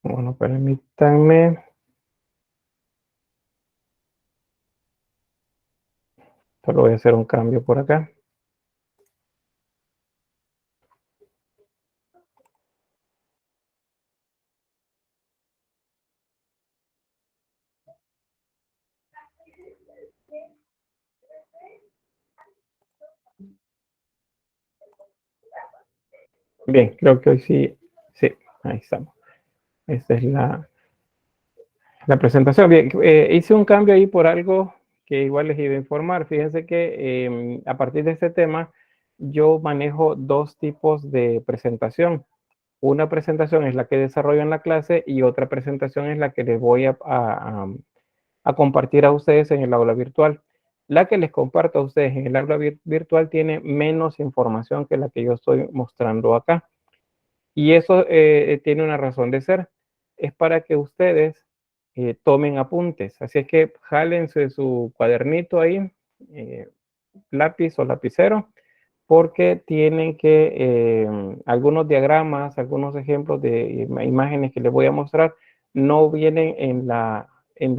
Bueno, permítanme. Solo voy a hacer un cambio por acá. Bien, creo que hoy sí, sí, ahí estamos. Esta es la presentación. Bien, hice un cambio ahí por algo que igual les iba a informar. Fíjense que a partir de este tema, yo manejo dos tipos de presentación. Una presentación es la que desarrollo en la clase y otra presentación es la que les voy a compartir a ustedes en el aula virtual. La que les comparto a ustedes en el aula virtual tiene menos información que la que yo estoy mostrando acá. Y eso tiene una razón de ser. Es para que ustedes tomen apuntes. Así es que jálense su cuadernito ahí, eh, lápiz o lapicero, porque tienen que, algunos diagramas, algunos ejemplos de imágenes que les voy a mostrar, no vienen en la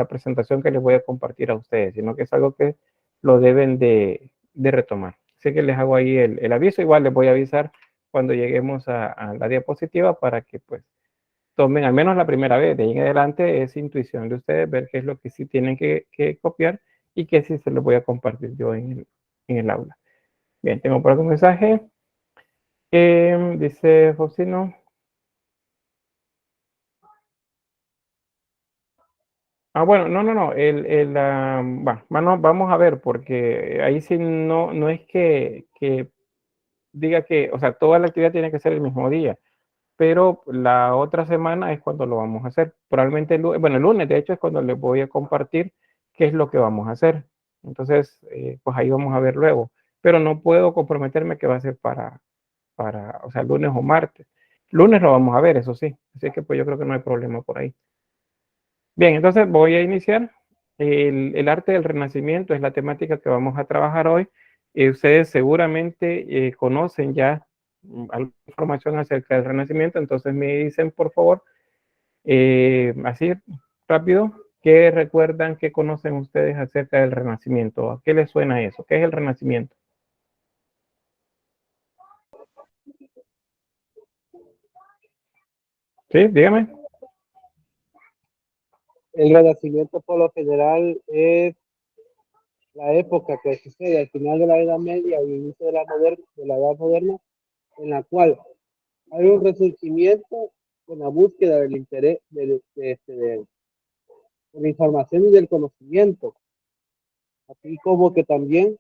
presentación que les voy a compartir a ustedes, sino que es algo que lo deben de retomar. Así que les hago ahí el aviso, igual les voy a avisar cuando lleguemos a la diapositiva para que pues tomen al menos la primera vez, de ahí en adelante es intuición de ustedes ver qué es lo que sí tienen que copiar y qué sí se los voy a compartir yo en el aula. Bien, tengo por aquí un mensaje. Dice Faustino. Bueno, no. Vamos a ver, porque ahí sí no es que diga que, o sea, toda la actividad tiene que ser el mismo día, pero la otra semana es cuando lo vamos a hacer. Probablemente el lunes, de hecho, es cuando les voy a compartir qué es lo que vamos a hacer. Entonces, pues ahí vamos a ver luego. Pero no puedo comprometerme que va a ser o sea, lunes o martes. Lunes lo vamos a ver, eso sí. Así que pues yo creo que no hay problema por ahí. Bien, entonces voy a iniciar. El arte del Renacimiento es la temática que vamos a trabajar hoy. Ustedes seguramente conocen ya alguna información acerca del Renacimiento, entonces me dicen por favor, así rápido, ¿qué recuerdan, qué conocen ustedes acerca del Renacimiento? ¿A qué les suena eso? ¿Qué es el Renacimiento? Sí, dígame. El Renacimiento por lo general es la época que sucede al final de la Edad Media y inicio de la Edad Moderna, en la cual hay un resurgimiento con la búsqueda del interés de la información y del conocimiento, así como que también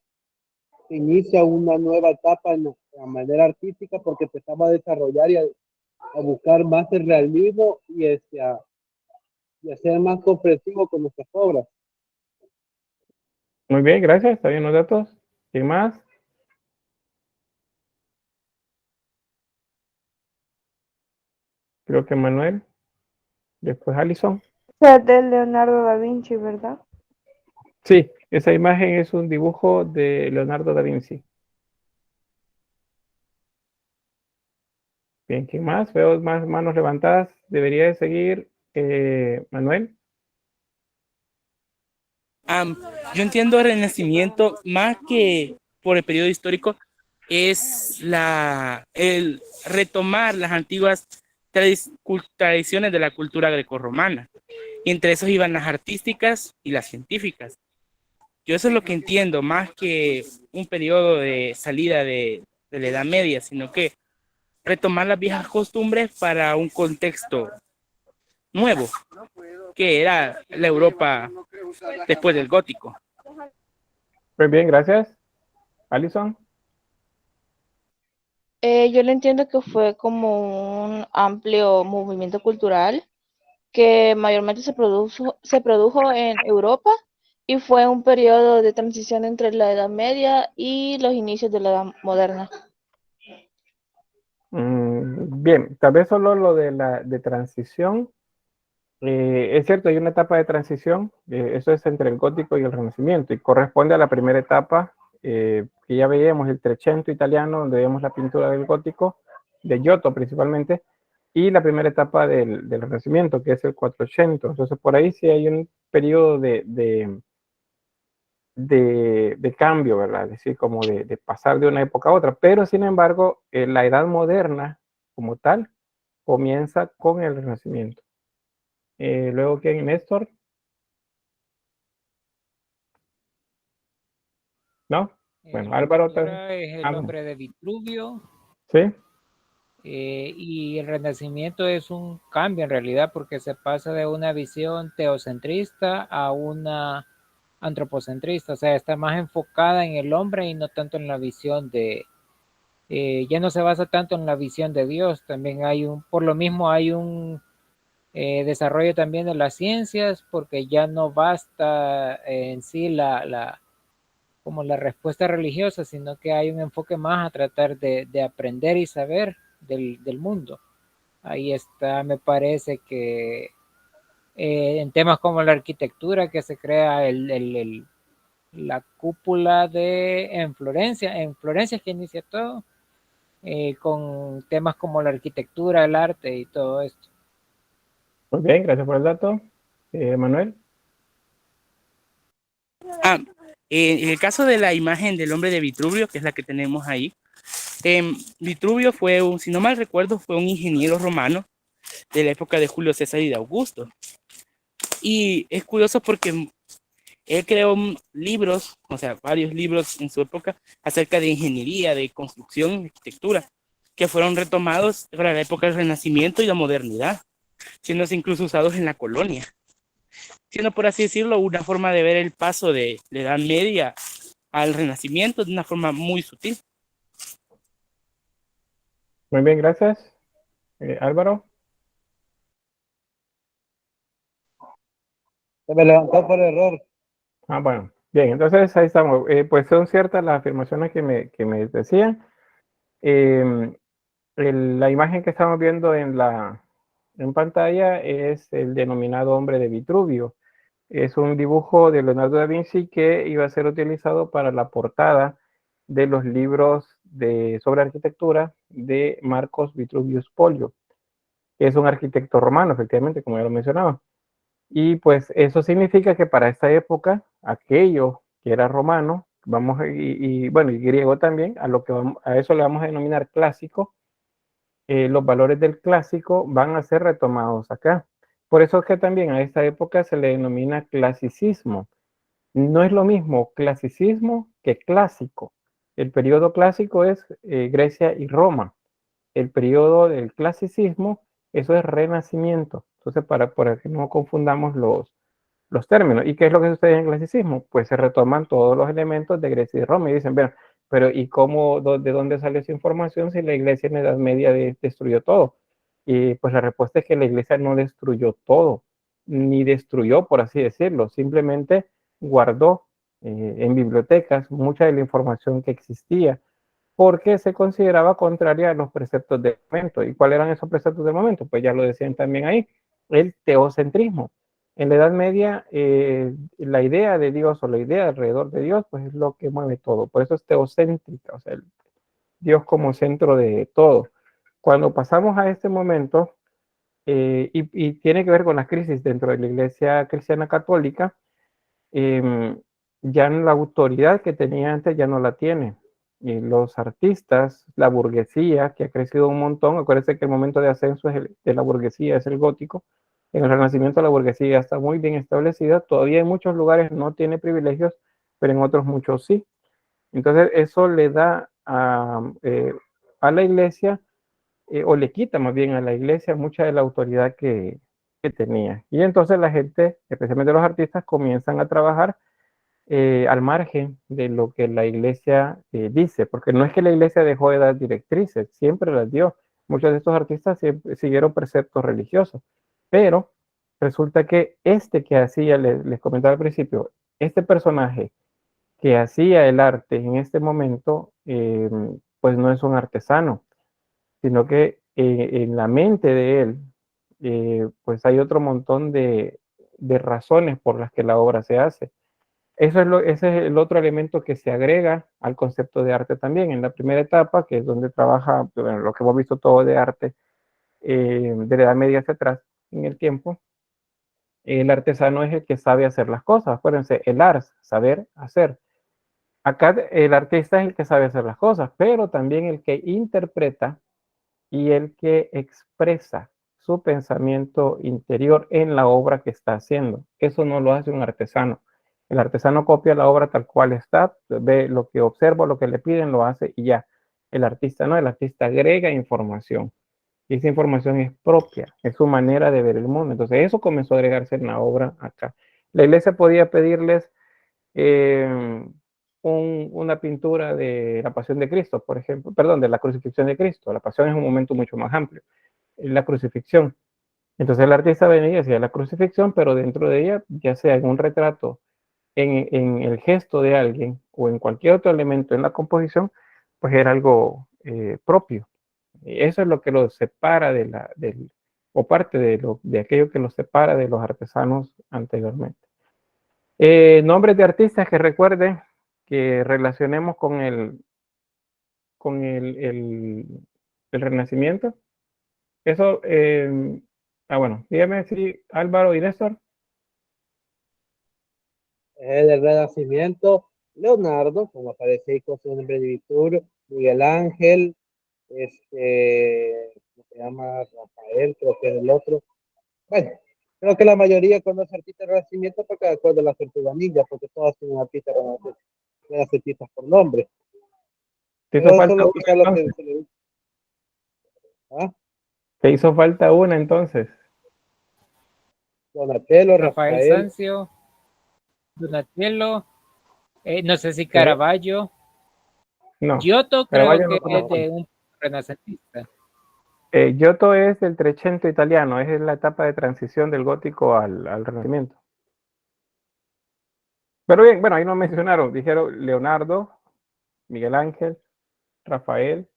se inicia una nueva etapa en la manera artística porque empezamos a desarrollar a buscar más el realismo y a ser más comprensivo con nuestras obras. Muy bien, gracias. ¿Está bien los datos? ¿Quién más? Creo que Manuel. Después Alison. Es de Leonardo da Vinci, ¿verdad? Sí, esa imagen es un dibujo de Leonardo da Vinci. Bien, ¿quién más? Veo más manos levantadas. Debería de seguir Manuel. Yo entiendo el Renacimiento más que por el periodo histórico, es el retomar las antiguas tradiciones de la cultura grecorromana. Y entre esos iban las artísticas y las científicas. Yo eso es lo que entiendo, más que un periodo de salida de la Edad Media, sino que retomar las viejas costumbres para un contexto nuevo, que era la Europa después del gótico. Muy bien, gracias. Alison. Yo le entiendo que fue como un amplio movimiento cultural que mayormente se produjo en Europa y fue un periodo de transición entre la Edad Media y los inicios de la Edad Moderna. Bien, tal vez solo lo de transición. Es cierto, hay una etapa de transición, eso es entre el gótico y el renacimiento, y corresponde a la primera etapa que ya veíamos el Trecento italiano, donde vemos la pintura del gótico, de Giotto principalmente, y la primera etapa del Renacimiento, que es el Quattrocento. Entonces, por ahí sí hay un periodo de cambio, ¿verdad? Es decir, como de pasar de una época a otra. Pero, sin embargo, la edad moderna, como tal, comienza con el Renacimiento. Luego, ¿quién? Néstor. ¿No? Bueno, Álvaro también. Es el hombre de Vitruvio. Sí. Y el Renacimiento es un cambio en realidad, porque se pasa de una visión teocentrista a una antropocentrista, o sea, está más enfocada en el hombre y no tanto en la visión ya no se basa tanto en la visión de Dios. También por lo mismo hay un desarrollo también de las ciencias, porque ya no basta en sí como la respuesta religiosa, sino que hay un enfoque más a tratar de aprender y saber del mundo. Ahí está, me parece que en temas como la arquitectura, que se crea la cúpula en Florencia es que inicia todo, con temas como la arquitectura, el arte y todo esto. Muy bien, gracias por el dato. Manuel. En el caso de la imagen del hombre de Vitruvio, que es la que tenemos ahí, Vitruvio fue si no mal recuerdo, fue un ingeniero romano de la época de Julio César y de Augusto. Y es curioso porque él creó libros, o sea, varios libros en su época acerca de ingeniería, de construcción, arquitectura, que fueron retomados para la época del Renacimiento y la modernidad, siendo incluso usados en la colonia, siendo, por así decirlo, una forma de ver el paso de la Edad Media al Renacimiento de una forma muy sutil. Muy bien, gracias. Álvaro. Se me levantó por error. Bueno, bien, entonces ahí estamos. Pues son ciertas las afirmaciones que me decían. La imagen que estamos viendo en pantalla es el denominado hombre de Vitruvio. Es un dibujo de Leonardo da Vinci que iba a ser utilizado para la portada de los libros sobre arquitectura de Marcos Vitruvius Polio, que es un arquitecto romano, efectivamente, como ya lo mencionaba. Y pues eso significa que para esta época, aquello que era romano, bueno, y griego también, a eso le vamos a denominar clásico, los valores del clásico van a ser retomados acá. Por eso es que también a esta época se le denomina clasicismo. No es lo mismo clasicismo que clásico. El periodo clásico es Grecia y Roma. El periodo del clasicismo, eso es renacimiento. Entonces, para que no confundamos los términos. ¿Y qué es lo que sucede en el clasicismo? Pues se retoman todos los elementos de Grecia y Roma y dicen, bueno, pero ¿y de dónde sale esa información si la iglesia en la Edad Media destruyó todo? Y pues la respuesta es que la iglesia no destruyó todo, ni destruyó, por así decirlo, simplemente guardó en bibliotecas mucha de la información que existía, porque se consideraba contraria a los preceptos del momento. ¿Y cuáles eran esos preceptos del momento? Pues ya lo decían también ahí, el teocentrismo. En la Edad Media, la idea de Dios o la idea alrededor de Dios, pues es lo que mueve todo. Por eso es teocéntrica, o sea, Dios como centro de todo. Cuando pasamos a este momento, y tiene que ver con la crisis dentro de la Iglesia Cristiana Católica, ya la autoridad que tenía antes ya no la tiene. Y los artistas, la burguesía, que ha crecido un montón, acuérdense que el momento de ascenso de la burguesía es el gótico. En el Renacimiento la burguesía está muy bien establecida, todavía en muchos lugares no tiene privilegios, pero en otros muchos sí. Entonces eso le da a la iglesia, o le quita más bien a la iglesia mucha de la autoridad que tenía. Y entonces la gente, especialmente los artistas, comienzan a trabajar al margen de lo que la iglesia dice, porque no es que la iglesia dejó de dar directrices, siempre las dio. Muchos de estos artistas siguieron preceptos religiosos, pero resulta que que hacía, les comentaba al principio, este personaje que hacía el arte en este momento, pues no es un artesano, sino que en la mente de él, pues hay otro montón de razones por las que la obra se hace. Ese es el otro elemento que se agrega al concepto de arte también. En la primera etapa, que es donde trabaja, bueno, lo que hemos visto todo de arte, de la Edad Media hacia atrás, en el tiempo, el artesano es el que sabe hacer las cosas. Acuérdense, el ars, saber hacer. Acá el artista es el que sabe hacer las cosas, pero también el que interpreta y el que expresa su pensamiento interior en la obra que está haciendo. Eso no lo hace un artesano. El artesano copia la obra tal cual está, ve lo que observa, lo que le piden, lo hace y ya. El artista no, el artista agrega información. Y esa información es propia, es su manera de ver el mundo. Entonces eso comenzó a agregarse en la obra acá. La iglesia podía pedirles una pintura de la Pasión de Cristo, por ejemplo, perdón, de la crucifixión de Cristo. La Pasión es un momento mucho más amplio. La crucifixión. Entonces el artista venía y hacía la crucifixión, pero dentro de ella, ya sea en un retrato, en el gesto de alguien o en cualquier otro elemento en la composición, pues era algo propio. Eso es lo que los separa o parte de aquello que los separa de los artesanos anteriormente. Nombres de artistas que recuerden, que relacionemos con el Renacimiento. Eso, bueno, dígame si Álvaro y Néstor. Del Renacimiento, Leonardo, como aparece ahí con su nombre de Vitur, Miguel Ángel, ¿cómo se llama? Rafael, creo que es el otro. Bueno, creo que la mayoría conoce artistas del Renacimiento porque de acuerdo a la Tortugas Ninja, porque todas tienen artistas renacentistas por nombre. Te hizo Pero falta solo una quizá lo que entonces. se le dice. ¿Ah? Te hizo falta una entonces. Donatello, Rafael Rafael, Sanzio, Donatello, no sé si ¿Sí? Caravaggio. No, Giotto creo Caravaggio no que es conozco. de un renacentista. Giotto es el Trecento italiano, es la etapa de transición del gótico al Renacimiento. Pero bien, bueno, ahí no mencionaron, dijeron Leonardo, Miguel Ángel, Rafael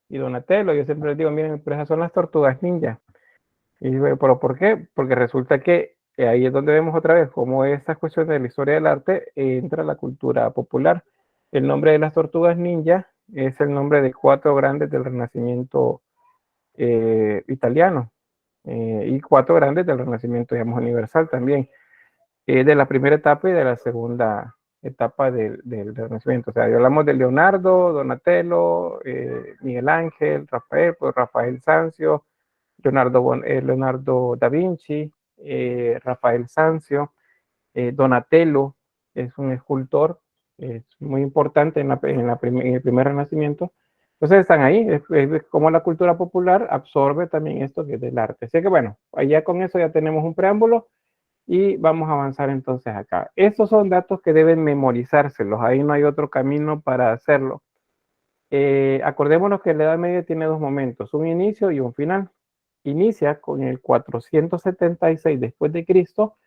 y Donatello. Yo siempre les digo, miren, pero esas son las tortugas ninja. Y digo, ¿pero por qué? Porque resulta que ahí es donde vemos otra vez cómo estas cuestiones de la historia del arte entra la cultura popular. El nombre de las tortugas ninja es el nombre de 4 grandes del Renacimiento italiano y 4 grandes del Renacimiento, digamos, universal también, de la primera etapa y de la segunda etapa del Renacimiento. O sea, hablamos de Leonardo, Donatello, Miguel Ángel, Rafael, pues Rafael Sanzio, Leonardo da Vinci, Rafael Sanzio, Donatello es un escultor, es muy importante en el primer Renacimiento. Entonces están ahí, es como la cultura popular absorbe también esto que es del arte. Así que bueno, allá con eso ya tenemos un preámbulo y vamos a avanzar entonces acá. Estos son datos que deben memorizárselos, ahí no hay otro camino para hacerlo. Acordémonos que la Edad Media tiene 2 momentos, un inicio y un final. Inicia con el 476 después de Cristo,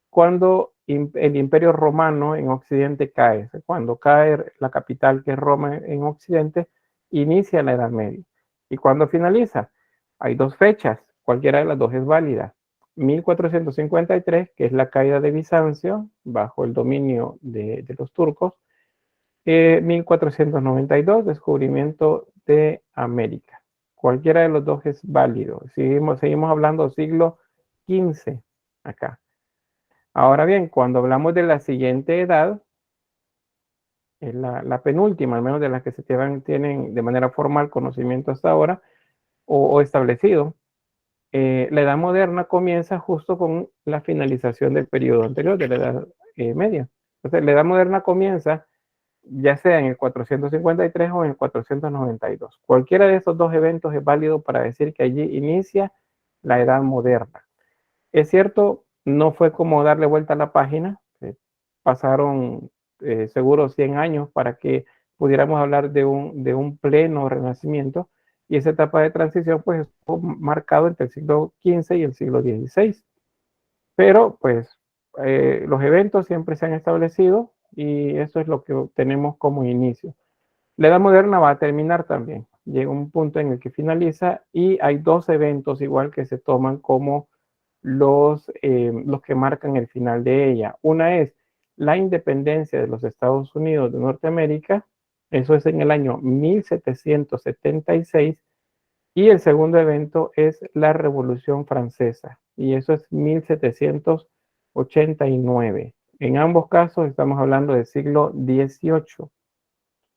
cuando el Imperio Romano en Occidente cae. Cuando cae la capital, que es Roma en Occidente, inicia la Edad Media. ¿Y cuando finaliza? Hay 2 fechas, cualquiera de las 2 es válida. 1453, que es la caída de Bizancio bajo el dominio de los turcos. 1492, descubrimiento de América. Cualquiera de los 2 es válido. Seguimos hablando siglo XV acá. Ahora bien, cuando hablamos de la siguiente edad, es la penúltima, al menos de las que se tienen de manera formal conocimiento hasta ahora o establecido, la edad moderna comienza justo con la finalización del periodo anterior de la edad media. Entonces, la edad moderna comienza ya sea en el 453 o en el 492. Cualquiera de esos 2 eventos es válido para decir que allí inicia la edad moderna. Es cierto, no fue como darle vuelta a la página, pasaron seguro 100 años para que pudiéramos hablar de un pleno renacimiento, y esa etapa de transición pues estuvo marcado entre el siglo XV y el siglo XVI. Pero pues los eventos siempre se han establecido y eso es lo que tenemos como inicio. La Edad Moderna va a terminar también. Llega un punto en el que finaliza y hay 2 eventos igual que se toman como los que marcan el final de ella. Una es la independencia de los Estados Unidos de Norteamérica, eso es en el año 1776, y el segundo evento es la Revolución Francesa, y eso es 1789. En ambos casos estamos hablando del siglo XVIII.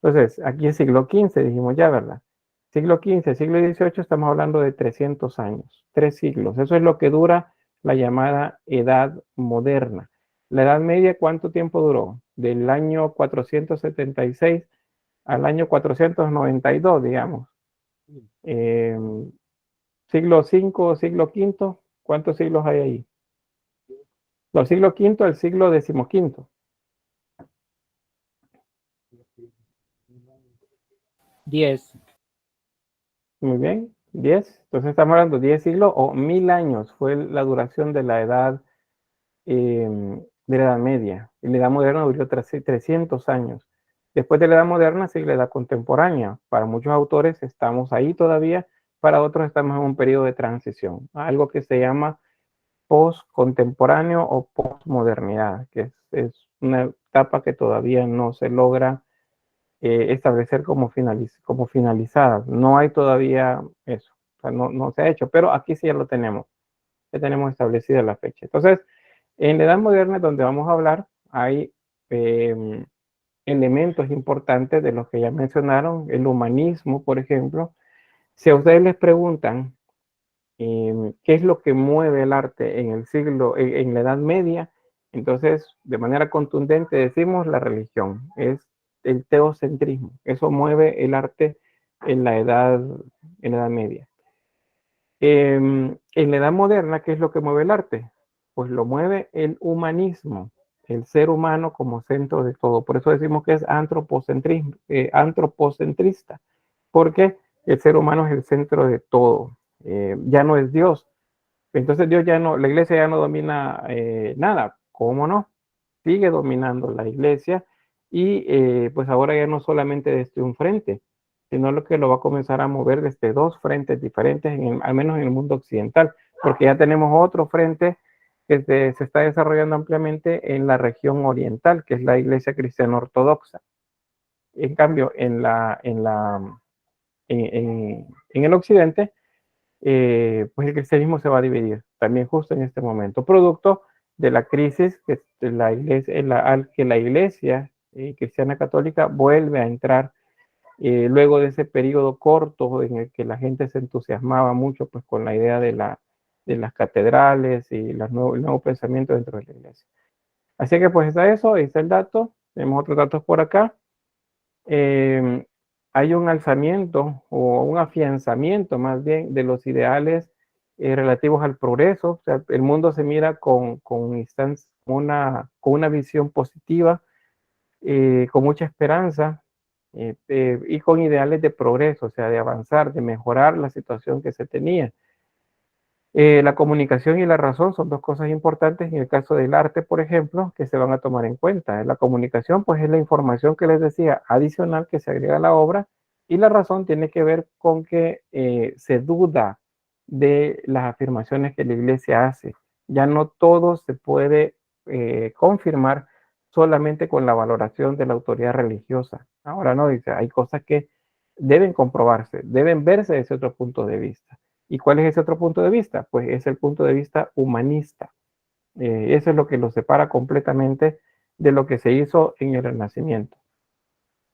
Entonces, aquí es siglo XV, dijimos ya, ¿verdad? Siglo XV, siglo XVIII, estamos hablando de 300 años, 3 siglos. Eso es lo que dura la llamada Edad Moderna. La Edad Media, ¿cuánto tiempo duró? Del año 476 al año 492, digamos. Siglo V, siglo V, ¿cuántos siglos hay ahí? Los siglo V al siglo XV. 10. Muy bien, 10. Entonces estamos hablando de 10 siglos o 1000 años fue la duración de la edad de la Edad Media. Y la Edad Moderna duró 300 años. Después de la Edad Moderna sigue la Edad Contemporánea. Para muchos autores estamos ahí todavía, para otros estamos en un periodo de transición, algo que se llama postcontemporáneo o postmodernidad, que es una etapa que todavía no se logra establecer como finalizada. No hay todavía eso, o sea, no se ha hecho, pero aquí sí ya lo tenemos, ya tenemos establecida la fecha. Entonces, en la Edad Moderna, donde vamos a hablar, hay elementos importantes de los que ya mencionaron, el humanismo, por ejemplo. Si a ustedes les preguntan qué es lo que mueve el arte en el siglo, en la Edad Media, entonces, de manera contundente decimos la religión, es el teocentrismo. Eso mueve el arte en la Edad Media. En la Edad Moderna, ¿qué es lo que mueve el arte? Pues lo mueve el humanismo, el ser humano como centro de todo. Por eso decimos que es antropocentrista, porque el ser humano es el centro de todo. Ya no es Dios. Entonces Dios ya no, la iglesia ya no domina nada. ¿Cómo no? Sigue dominando la iglesia y pues ahora ya no solamente desde un frente, sino lo que lo va a comenzar a mover desde dos frentes diferentes, al menos en el mundo occidental, porque ya tenemos otro frente que se está desarrollando ampliamente en la región oriental, que es la iglesia cristiana ortodoxa. En cambio, en el occidente, pues el cristianismo se va a dividir también justo en este momento, producto de la crisis que la iglesia cristiana católica vuelve a entrar luego de ese periodo corto en el que la gente se entusiasmaba mucho pues con la idea de las catedrales y el nuevo pensamiento dentro de la iglesia. Así que pues está eso, ahí está el dato, tenemos otros datos por acá. Hay un alzamiento o un afianzamiento más bien de los ideales relativos al progreso. O sea, el mundo se mira con una visión positiva, con mucha esperanza y con ideales de progreso, o sea, de avanzar, de mejorar la situación que se tenía. La comunicación y la razón son dos cosas importantes en el caso del arte, por ejemplo, que se van a tomar en cuenta. La comunicación, pues, es la información que les decía, adicional que se agrega a la obra, y la razón tiene que ver con que se duda de las afirmaciones que la iglesia hace. Ya no todo se puede confirmar solamente con la valoración de la autoridad religiosa. Ahora no, dice, hay cosas que deben comprobarse, deben verse desde otro punto de vista. ¿Y cuál es ese otro punto de vista? Pues es el punto de vista humanista. Eso es lo que lo separa completamente de lo que se hizo en el Renacimiento.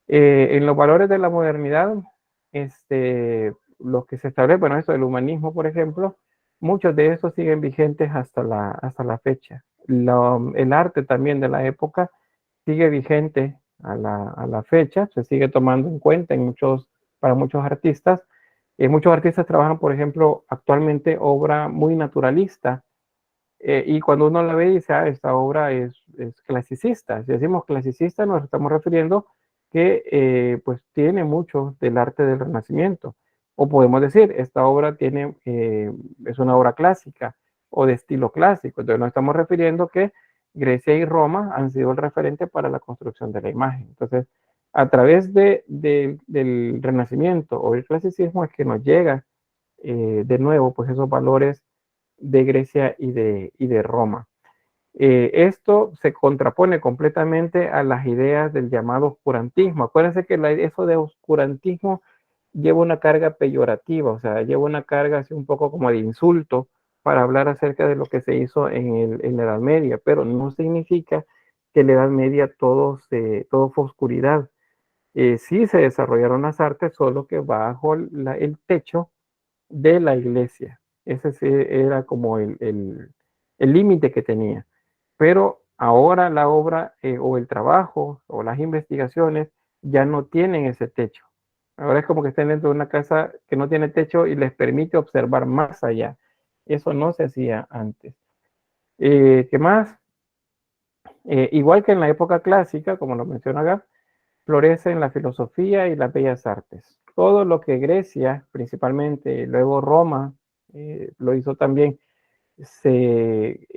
En los valores de la modernidad, los que se establece, bueno, esto del humanismo, por ejemplo, muchos de estos siguen vigentes hasta la fecha. El arte también de la época sigue vigente a la fecha, se sigue tomando en cuenta para muchos artistas. Muchos artistas trabajan, por ejemplo, actualmente obra muy naturalista, y cuando uno la ve dice, esta obra es clasicista. Si decimos clasicista nos estamos refiriendo que pues tiene mucho del arte del Renacimiento. O podemos decir, esta obra es una obra clásica o de estilo clásico. Entonces nos estamos refiriendo que Grecia y Roma han sido el referente para la construcción de la imagen. Entonces, a través del Renacimiento o el clasicismo es que nos llega de nuevo pues esos valores de Grecia y de Roma. Esto se contrapone completamente a las ideas del llamado oscurantismo. Acuérdense que eso de oscurantismo lleva una carga peyorativa, o sea, lleva una carga así un poco como de insulto para hablar acerca de lo que se hizo en la Edad Media, pero no significa que en la Edad Media todo fue oscuridad. Sí se desarrollaron las artes, solo que bajo el techo de la iglesia. Ese sí era como el límite que tenía. Pero ahora la obra o el trabajo o las investigaciones ya no tienen ese techo. Ahora es como que estén dentro de una casa que no tiene techo y les permite observar más allá. Eso no se hacía antes. ¿Qué más? Igual que en la época clásica, como lo menciona acá, florecen la filosofía y las bellas artes. Todo lo que Grecia, principalmente, luego Roma, lo hizo también, se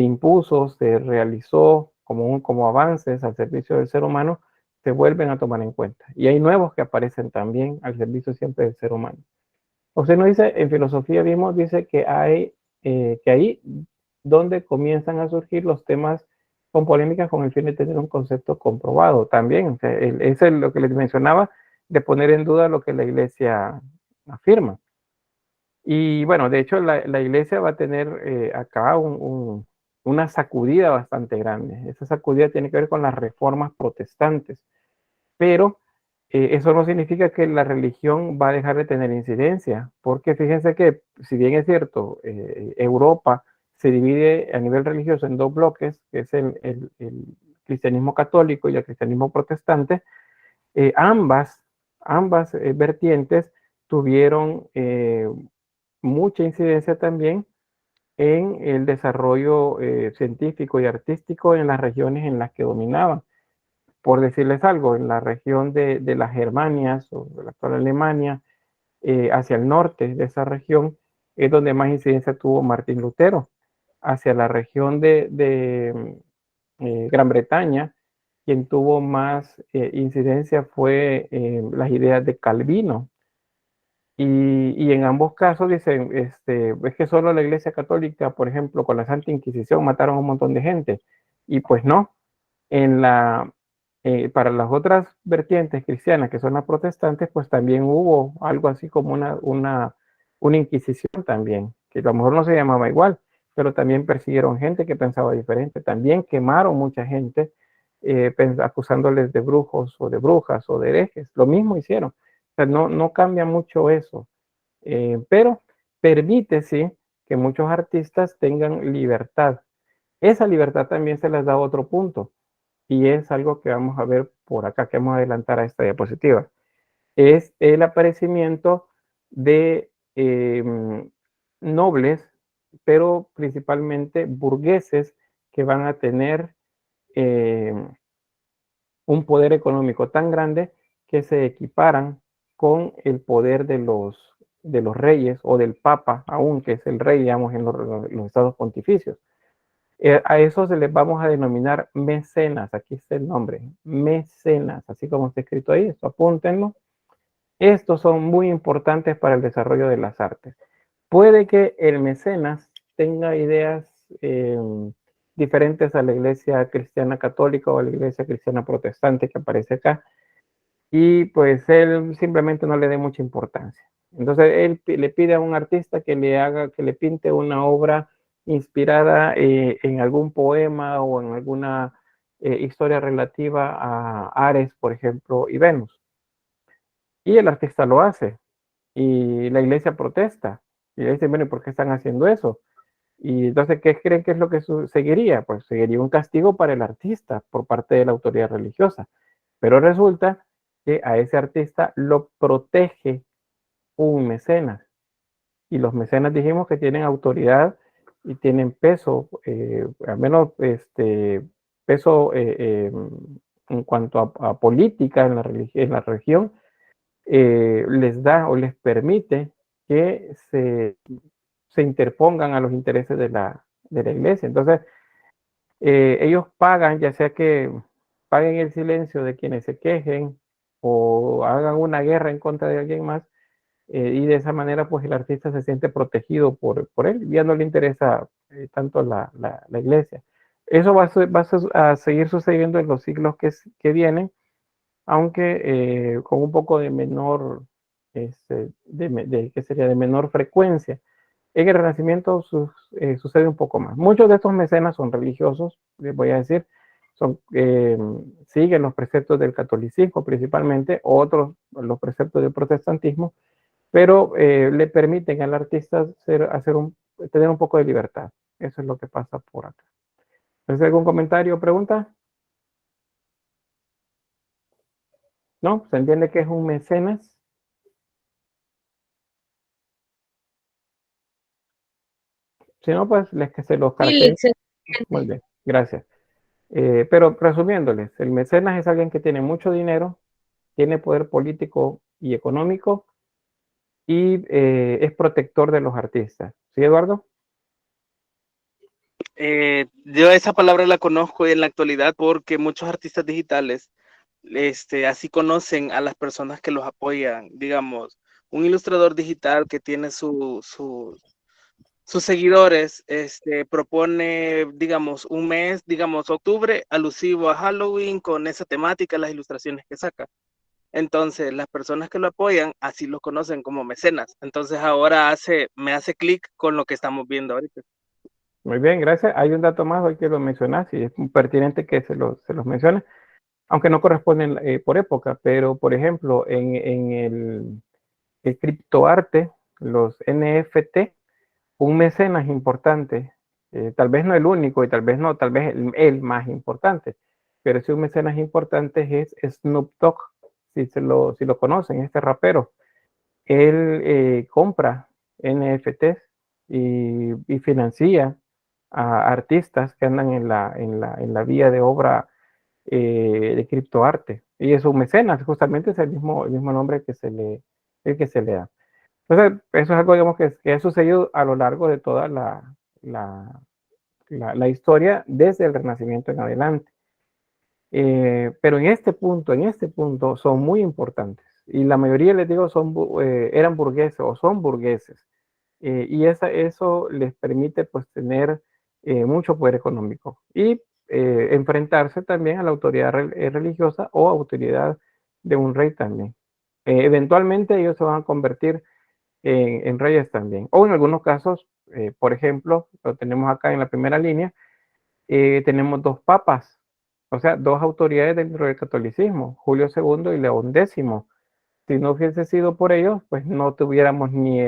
impuso, se realizó como avances al servicio del ser humano, se vuelven a tomar en cuenta. Y hay nuevos que aparecen también al servicio siempre del ser humano. Usted nos dice, en filosofía vimos, dice que que ahí donde comienzan a surgir los temas con polémicas con el fin de tener un concepto comprobado también. O sea, eso es lo que les mencionaba, de poner en duda lo que la iglesia afirma. Y bueno, de hecho la iglesia va a tener acá una sacudida bastante grande. Esa sacudida tiene que ver con las reformas protestantes, pero eso no significa que la religión va a dejar de tener incidencia, porque fíjense que si bien es cierto, Europa se divide a nivel religioso en dos bloques, que es el cristianismo católico y el cristianismo protestante, ambas vertientes tuvieron mucha incidencia también en el desarrollo científico y artístico en las regiones en las que dominaban. Por decirles algo, en la región de las Germanias o de la actual Alemania, hacia el norte de esa región, es donde más incidencia tuvo Martín Lutero. Hacia la región de Gran Bretaña, quien tuvo más incidencia fue las ideas de Calvino. Y en ambos casos dicen, es que solo la Iglesia Católica, por ejemplo, con la Santa Inquisición mataron a un montón de gente. Y pues no, para las otras vertientes cristianas, que son las protestantes, pues también hubo algo así como una inquisición también, que a lo mejor no se llamaba igual, pero también persiguieron gente que pensaba diferente, también quemaron mucha gente acusándoles de brujos o de brujas o de herejes, lo mismo hicieron. O sea, no cambia mucho eso, pero permite, sí, que muchos artistas tengan libertad. Esa libertad también se les da otro punto, y es algo que vamos a ver por acá, que vamos a adelantar a esta diapositiva. Es el aparecimiento de nobles, pero principalmente burgueses, que van a tener un poder económico tan grande que se equiparan con el poder de los reyes o del papa, aún que es el rey, digamos, en los estados pontificios. A eso se les vamos a denominar mecenas. Aquí está el nombre, mecenas, así como está escrito ahí, esto apúntenlo. Estos son muy importantes para el desarrollo de las artes. Puede que el mecenas tenga ideas diferentes a la iglesia cristiana católica o a la iglesia cristiana protestante que aparece acá, y pues él simplemente no le dé mucha importancia. Entonces él le pide a un artista que le pinte una obra inspirada en algún poema o en alguna historia relativa a Ares, por ejemplo, y Venus. Y el artista lo hace, y la iglesia protesta, y le dice, bueno, ¿por qué están haciendo eso? Y entonces, ¿qué creen que es lo que seguiría? Pues seguiría un castigo para el artista por parte de la autoridad religiosa. Pero resulta que a ese artista lo protege un mecenas. Y los mecenas dijimos que tienen autoridad y tienen peso, al menos peso en cuanto a política en la región, les da o les permite que se interpongan a los intereses de la iglesia. Entonces, ellos pagan, ya sea que paguen el silencio de quienes se quejen o hagan una guerra en contra de alguien más, y de esa manera pues el artista se siente protegido por él, ya no le interesa tanto la iglesia. Eso va a seguir sucediendo en los siglos que vienen, aunque con un poco de menor, ¿qué sería? De menor frecuencia. En el Renacimiento sucede un poco más. Muchos de estos mecenas son religiosos, les voy a decir, siguen los preceptos del catolicismo principalmente, otros los preceptos del protestantismo, pero le permiten al artista tener un poco de libertad. Eso es lo que pasa por acá. ¿Tienes algún comentario o pregunta? ¿No? ¿Se entiende que es un mecenas? Si no, pues que se los caracteriza. Muy bien, gracias. Pero resumiéndoles, el mecenas es alguien que tiene mucho dinero, tiene poder político y económico y es protector de los artistas. ¿Sí, Eduardo? Yo esa palabra la conozco en la actualidad porque muchos artistas digitales así conocen a las personas que los apoyan. Digamos, un ilustrador digital que tiene sus seguidores, propone, digamos, un mes, digamos, octubre, alusivo a Halloween, con esa temática, las ilustraciones que saca. Entonces, las personas que lo apoyan, así lo conocen como mecenas. Entonces, ahora me hace clic con lo que estamos viendo ahorita. Muy bien, gracias. Hay un dato más hoy que lo mencionas y es pertinente que se los mencione, aunque no corresponden por época, pero por ejemplo, en el criptoarte, los NFT, un mecenas importante, tal vez no el único y tal vez el más importante, pero sí un mecenas importante es Snoop Dogg, si lo conocen, este rapero. Él compra NFTs y financia a artistas que andan en la vía de obra de criptoarte. Y es un mecenas, justamente es el mismo nombre el que se le da. Entonces, eso es algo, digamos, que ha sucedido a lo largo de toda la historia desde el Renacimiento en adelante. Pero en este punto son muy importantes. Y la mayoría, les digo, eran burgueses o son burgueses. Y eso les permite pues tener mucho poder económico y enfrentarse también a la autoridad religiosa o autoridad de un rey también. Eventualmente ellos se van a convertir en reyes también. O en algunos casos, por ejemplo, lo tenemos acá en la primera línea, tenemos dos papas, o sea, dos autoridades dentro del catolicismo, Julio II y León X. Si no hubiese sido por ellos, pues no tuviéramos ni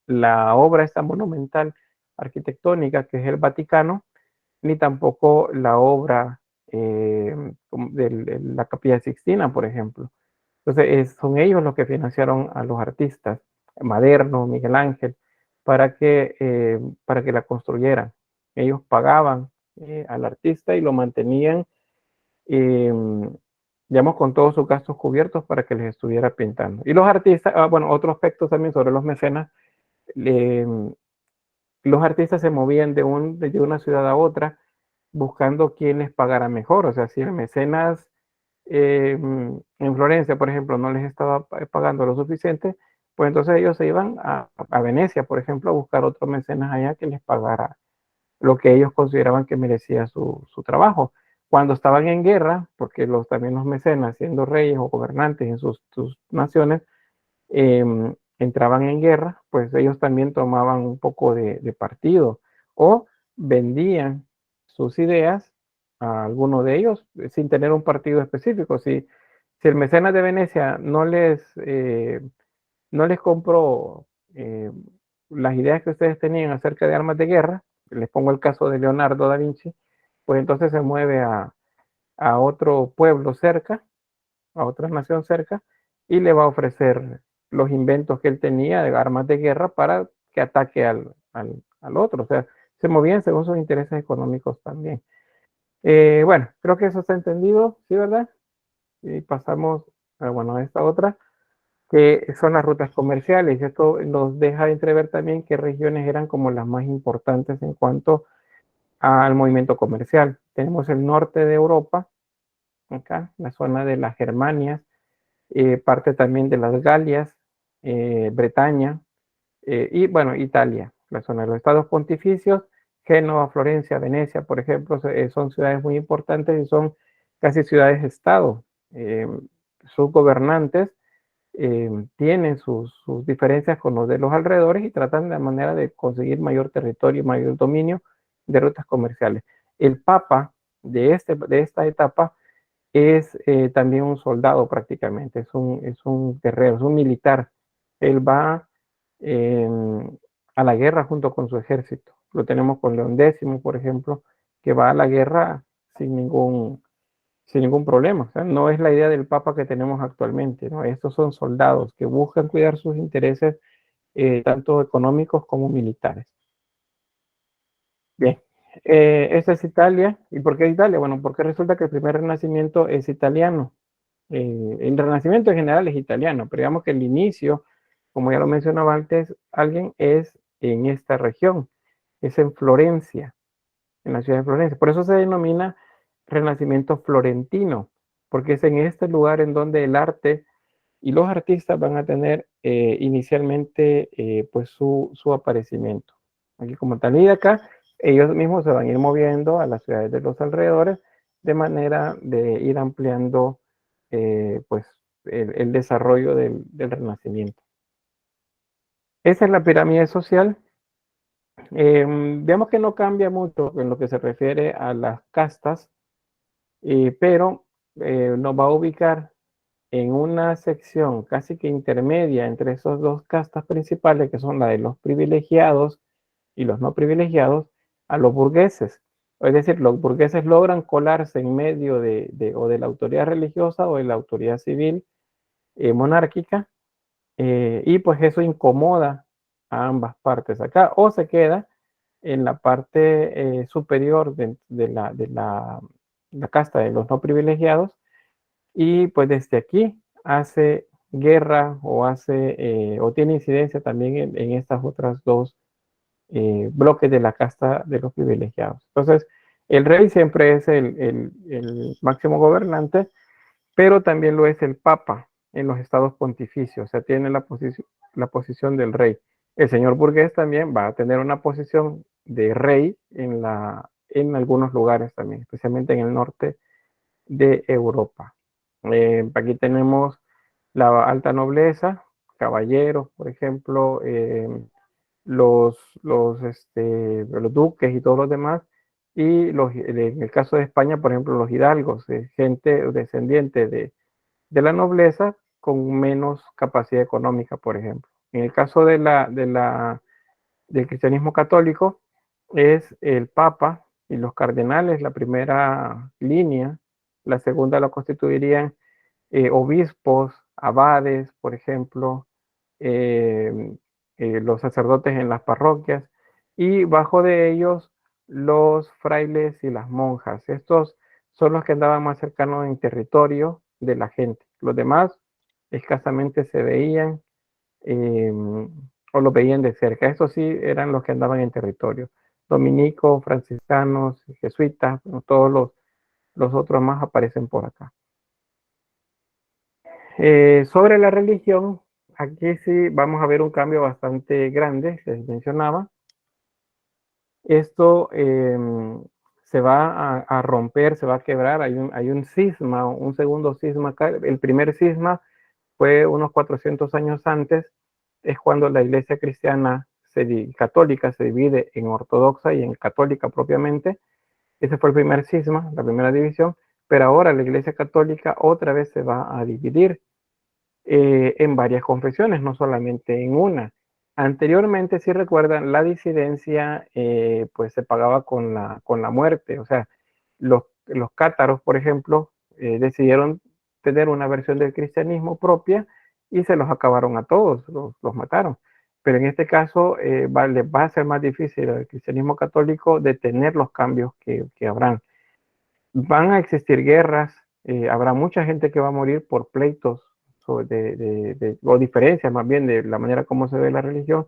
la obra esta monumental arquitectónica que es el Vaticano, ni tampoco la obra de la Capilla Sixtina, por ejemplo. Entonces, son ellos los que financiaron a los artistas, Maderno, Miguel Ángel, para que la construyeran. Ellos pagaban al artista y lo mantenían, digamos, con todos sus gastos cubiertos para que les estuviera pintando. Y los artistas, bueno, otro aspecto también sobre los mecenas, los artistas se movían de una ciudad a otra buscando quién les pagara mejor. O sea, si el mecenas en Florencia, por ejemplo, no les estaba pagando lo suficiente, pues entonces ellos se iban a Venecia, por ejemplo, a buscar otro mecenas allá que les pagara lo que ellos consideraban que merecía su trabajo. Cuando estaban en guerra, porque también los mecenas, siendo reyes o gobernantes en sus naciones, entraban en guerra, pues ellos también tomaban un poco de partido o vendían sus ideas a alguno de ellos sin tener un partido específico. Si el mecenas de Venecia no les compró las ideas que ustedes tenían acerca de armas de guerra, les pongo el caso de Leonardo da Vinci, pues entonces se mueve a otro pueblo cerca, a otra nación cerca, y le va a ofrecer los inventos que él tenía de armas de guerra para que ataque al otro. O sea, se movían según sus intereses económicos también. Bueno, creo que eso está entendido, ¿sí, verdad? Y pasamos a esta otra, que son las rutas comerciales. Esto nos deja entrever también qué regiones eran como las más importantes en cuanto al movimiento comercial. Tenemos el norte de Europa, acá, la zona de las Germanias, parte también de las Galias, Bretaña, y bueno, Italia, la zona de los estados pontificios, Génova, Florencia, Venecia, por ejemplo, son ciudades muy importantes y son casi ciudades-estado. Sus gobernantes tienen sus diferencias con los de los alrededores y tratan de manera de conseguir mayor territorio, mayor dominio de rutas comerciales. El Papa de esta etapa es también un soldado prácticamente, es un guerrero, es un militar. Él va a la guerra junto con su ejército. Lo tenemos con León X, por ejemplo, que va a la guerra sin ningún problema. O sea, no es la idea del Papa que tenemos actualmente, ¿no? Estos son soldados que buscan cuidar sus intereses tanto económicos como militares. Bien, esta es Italia. ¿Y por qué Italia? Bueno, porque resulta que el primer renacimiento es italiano. El renacimiento en general es italiano, pero digamos que el inicio, como ya lo mencionaba antes, alguien es en esta región, es en Florencia, en la ciudad de Florencia. Por eso se denomina Renacimiento florentino, porque es en este lugar en donde el arte y los artistas van a tener inicialmente pues su aparecimiento. Aquí como tal, y de acá ellos mismos se van a ir moviendo a las ciudades de los alrededores de manera de ir ampliando pues el desarrollo del Renacimiento. Esa es la pirámide social. Digamos que no cambia mucho en lo que se refiere a las castas, pero nos va a ubicar en una sección casi que intermedia entre esos dos castas principales, que son la de los privilegiados y los no privilegiados, a los burgueses. Es decir, los burgueses logran colarse en medio o de la autoridad religiosa o de la autoridad civil monárquica, y pues eso incomoda a ambas partes acá, o se queda en la parte superior de la casta de los no privilegiados, y pues desde aquí hace guerra o tiene incidencia también en estas otras dos bloques de la casta de los privilegiados. Entonces, el rey siempre es el máximo gobernante, pero también lo es el papa en los estados pontificios, o sea, tiene la posición del rey. El señor burgués también va a tener una posición de rey en algunos lugares también, especialmente en el norte de Europa. Aquí tenemos la alta nobleza, caballeros, por ejemplo, los duques y todos los demás, y en el caso de España, por ejemplo, los hidalgos, gente descendiente de la nobleza con menos capacidad económica, por ejemplo. En el caso del cristianismo católico, es el Papa y los cardenales la primera línea, la segunda la constituirían obispos, abades, por ejemplo, los sacerdotes en las parroquias, y bajo de ellos los frailes y las monjas. Estos son los que andaban más cercanos en territorio de la gente. Los demás escasamente se veían o los veían de cerca. Estos sí eran los que andaban en territorio. Dominicos, franciscanos, jesuitas, todos los otros más aparecen por acá. Sobre la religión, aquí sí vamos a ver un cambio bastante grande, les mencionaba. Esto se va a romper, se va a quebrar, hay un cisma, un segundo cisma acá. El primer cisma fue unos 400 años antes, es cuando la iglesia cristiana católica se divide en ortodoxa y en católica propiamente. Ese fue el primer cisma, la primera división, pero ahora la iglesia católica otra vez se va a dividir en varias confesiones, no solamente en una. Anteriormente, si recuerdan, la disidencia pues se pagaba con la muerte. O sea, los cátaros, por ejemplo, decidieron tener una versión del cristianismo propia y se los acabaron a todos, los mataron. Pero en este caso les va a ser más difícil al cristianismo católico detener los cambios que habrán. Van a existir guerras, habrá mucha gente que va a morir por pleitos o diferencias más bien de la manera como se ve la religión,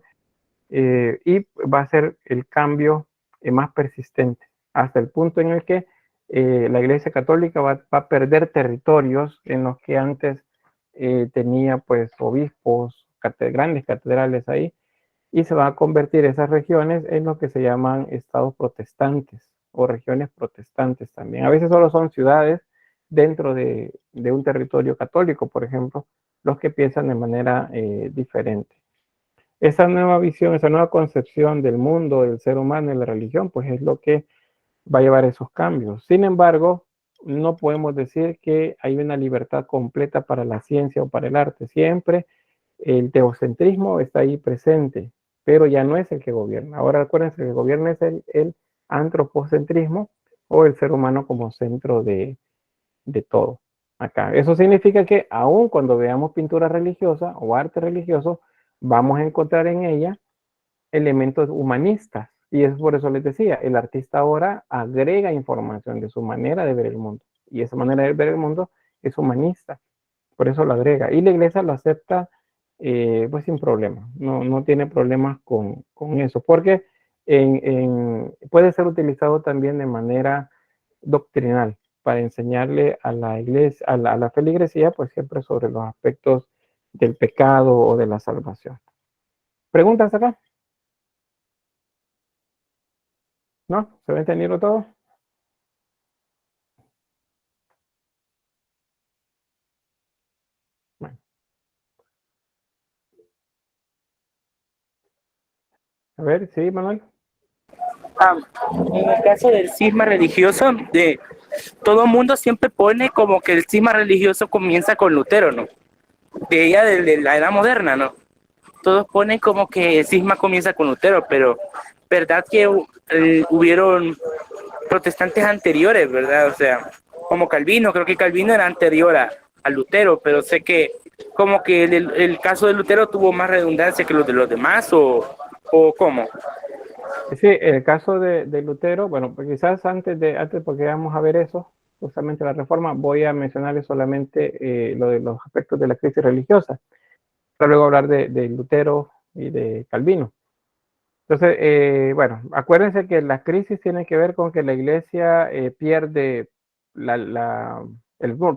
y va a ser el cambio más persistente, hasta el punto en el que la Iglesia Católica va a perder territorios en los que antes tenía pues obispos, grandes catedrales ahí, y se van a convertir esas regiones en lo que se llaman estados protestantes o regiones protestantes también. A veces solo son ciudades dentro de un territorio católico, por ejemplo, los que piensan de manera diferente. Esa nueva visión, esa nueva concepción del mundo, del ser humano y la religión, pues es lo que va a llevar esos cambios. Sin embargo, no podemos decir que hay una libertad completa para la ciencia o para el arte. Siempre el teocentrismo está ahí presente, pero ya no es el que gobierna. Ahora acuérdense que el que gobierna es el antropocentrismo o el ser humano como centro de todo. Acá. Eso significa que aun cuando veamos pintura religiosa o arte religioso, vamos a encontrar en ella elementos humanistas. Y es por eso les decía, el artista ahora agrega información de su manera de ver el mundo. Y esa manera de ver el mundo es humanista. Por eso lo agrega. Y la iglesia lo acepta pues sin problema. No tiene problemas con eso. Porque puede ser utilizado también de manera doctrinal para enseñarle a la iglesia, a la feligresía, pues siempre sobre los aspectos del pecado o de la salvación. ¿Preguntas acá? ¿No? ¿Se va entendiendo todo? Bueno. A ver, sí, Manuel. En el caso del cisma religioso, todo el mundo siempre pone como que el cisma religioso comienza con Lutero, ¿no? De ella, de la edad moderna, ¿no? Todos ponen como que el cisma comienza con Lutero, pero verdad que hubieron protestantes anteriores, ¿verdad? O sea, como Calvino, creo que Calvino era anterior a Lutero, pero sé que como que el caso de Lutero tuvo más redundancia que los de los demás, o ¿cómo? Sí, el caso de Lutero, bueno, pues quizás antes porque vamos a ver eso, justamente la reforma, voy a mencionarles solamente lo de los aspectos de la crisis religiosa, para luego hablar de Lutero y de Calvino. Entonces, bueno, acuérdense que la crisis tiene que ver con que la iglesia pierde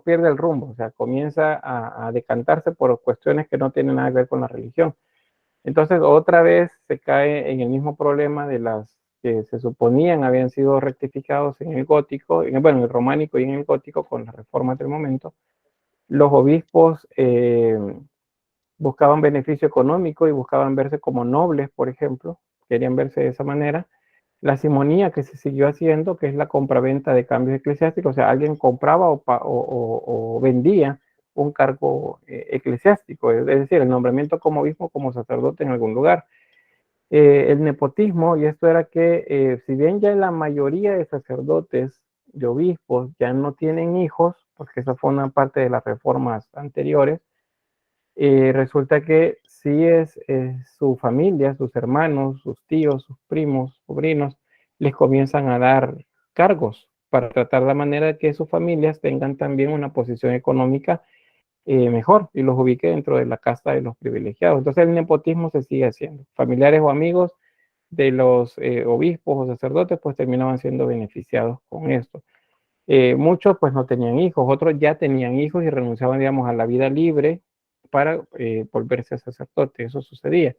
pierde el rumbo, o sea, comienza a decantarse por cuestiones que no tienen nada que ver con la religión. Entonces, otra vez se cae en el mismo problema de las que se suponían habían sido rectificados en el gótico, bueno, en el románico y en el gótico con las reformas del momento. Los obispos buscaban beneficio económico y buscaban verse como nobles, por ejemplo, querían verse de esa manera. La simonía que se siguió haciendo, que es la compraventa de cambios eclesiásticos, o sea, alguien compraba o vendía un cargo eclesiástico, es decir, el nombramiento como obispo, como sacerdote en algún lugar. El nepotismo, y esto era que si bien ya la mayoría de sacerdotes, de obispos, ya no tienen hijos, porque esa fue una parte de las reformas anteriores, resulta que sí es su familia, sus hermanos, sus tíos, sus primos, sobrinos, les comienzan a dar cargos para tratar la manera de que sus familias tengan también una posición económica mejor y los ubique dentro de la casta de los privilegiados. Entonces el nepotismo se sigue haciendo. Familiares o amigos de los obispos o sacerdotes pues terminaban siendo beneficiados con esto. Muchos pues no tenían hijos, otros ya tenían hijos y renunciaban, digamos, a la vida libre para volverse sacerdote. Eso sucedía.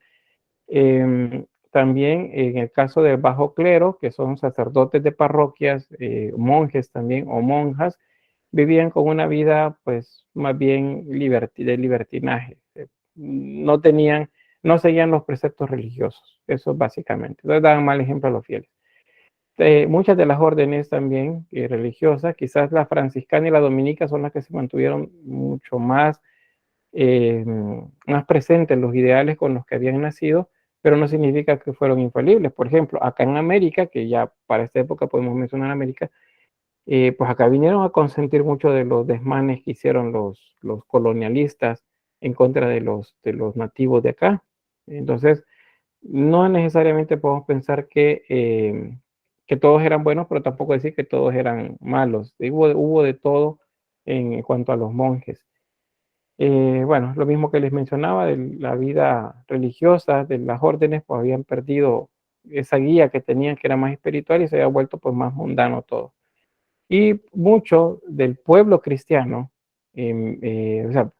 También en el caso del bajo clero, que son sacerdotes de parroquias, monjes también o monjas, vivían con una vida pues más bien de libertinaje. No seguían los preceptos religiosos, eso básicamente. Entonces daban mal ejemplo a los fieles. Muchas de las órdenes también religiosas, quizás la franciscana y la dominica son las que se mantuvieron mucho más presentes los ideales con los que habían nacido, pero no significa que fueron infalibles. Por ejemplo, acá en América, que ya para esta época podemos mencionar América, pues acá vinieron a consentir mucho de los desmanes que hicieron los colonialistas en contra de los nativos de acá. Entonces, no necesariamente podemos pensar que todos eran buenos, pero tampoco decir que todos eran malos. Hubo de todo en cuanto a los monjes. Bueno, lo mismo que les mencionaba de la vida religiosa, de las órdenes, pues habían perdido esa guía que tenían, que era más espiritual, y se había vuelto pues más mundano todo. Y mucho del pueblo cristiano, o sea,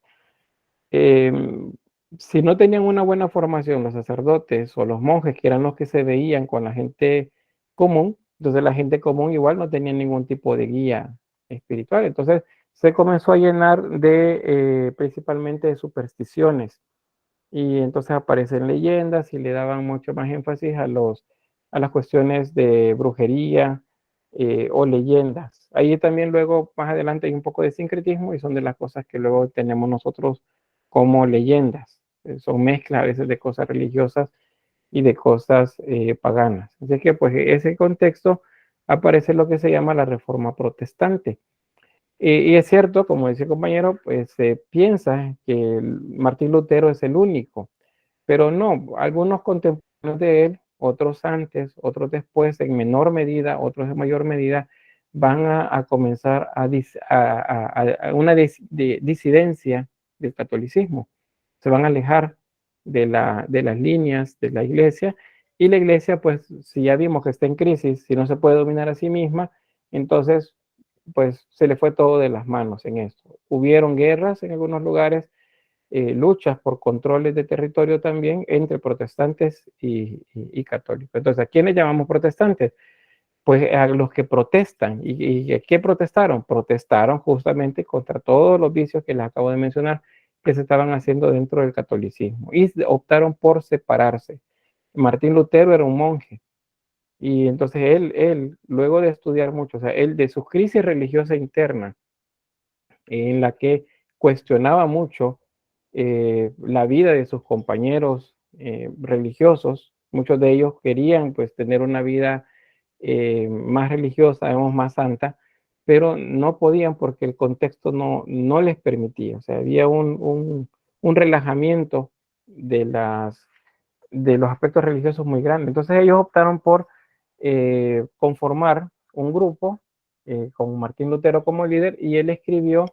si no tenían una buena formación los sacerdotes o los monjes, que eran los que se veían con la gente común, entonces la gente común igual no tenía ningún tipo de guía espiritual. Entonces se comenzó a llenar de principalmente de supersticiones y entonces aparecen leyendas y le daban mucho más énfasis a las cuestiones de brujería o leyendas. Ahí también luego, más adelante, hay un poco de sincretismo y son de las cosas que luego tenemos nosotros como leyendas. Son mezclas a veces de cosas religiosas y de cosas paganas. Así que pues ese contexto aparece lo que se llama la Reforma Protestante. Y es cierto, como dice el compañero, pues se piensa que Martín Lutero es el único, pero no, algunos contemporáneos de él, otros antes, otros después, en menor medida, otros en mayor medida, van a comenzar a una disidencia del catolicismo. Se van a alejar de las líneas de la iglesia y la iglesia, pues, si ya vimos que está en crisis, si no se puede dominar a sí misma, entonces, pues, se le fue todo de las manos en esto. Hubieron guerras en algunos lugares, luchas por controles de territorio también entre protestantes y católicos. Entonces, ¿a quiénes llamamos protestantes? Pues a los que protestan. ¿Y qué protestaron? Protestaron justamente contra todos los vicios que les acabo de mencionar que se estaban haciendo dentro del catolicismo y optaron por separarse. Martín Lutero era un monje y entonces él luego de estudiar mucho, o sea, él de su crisis religiosa interna, en la que cuestionaba mucho la vida de sus compañeros religiosos. Muchos de ellos querían pues tener una vida más religiosa, digamos, más santa, pero no podían porque el contexto no les permitía. O sea, había un relajamiento de, de los aspectos religiosos muy grande. Entonces ellos optaron por conformar un grupo con Martín Lutero como líder y él escribió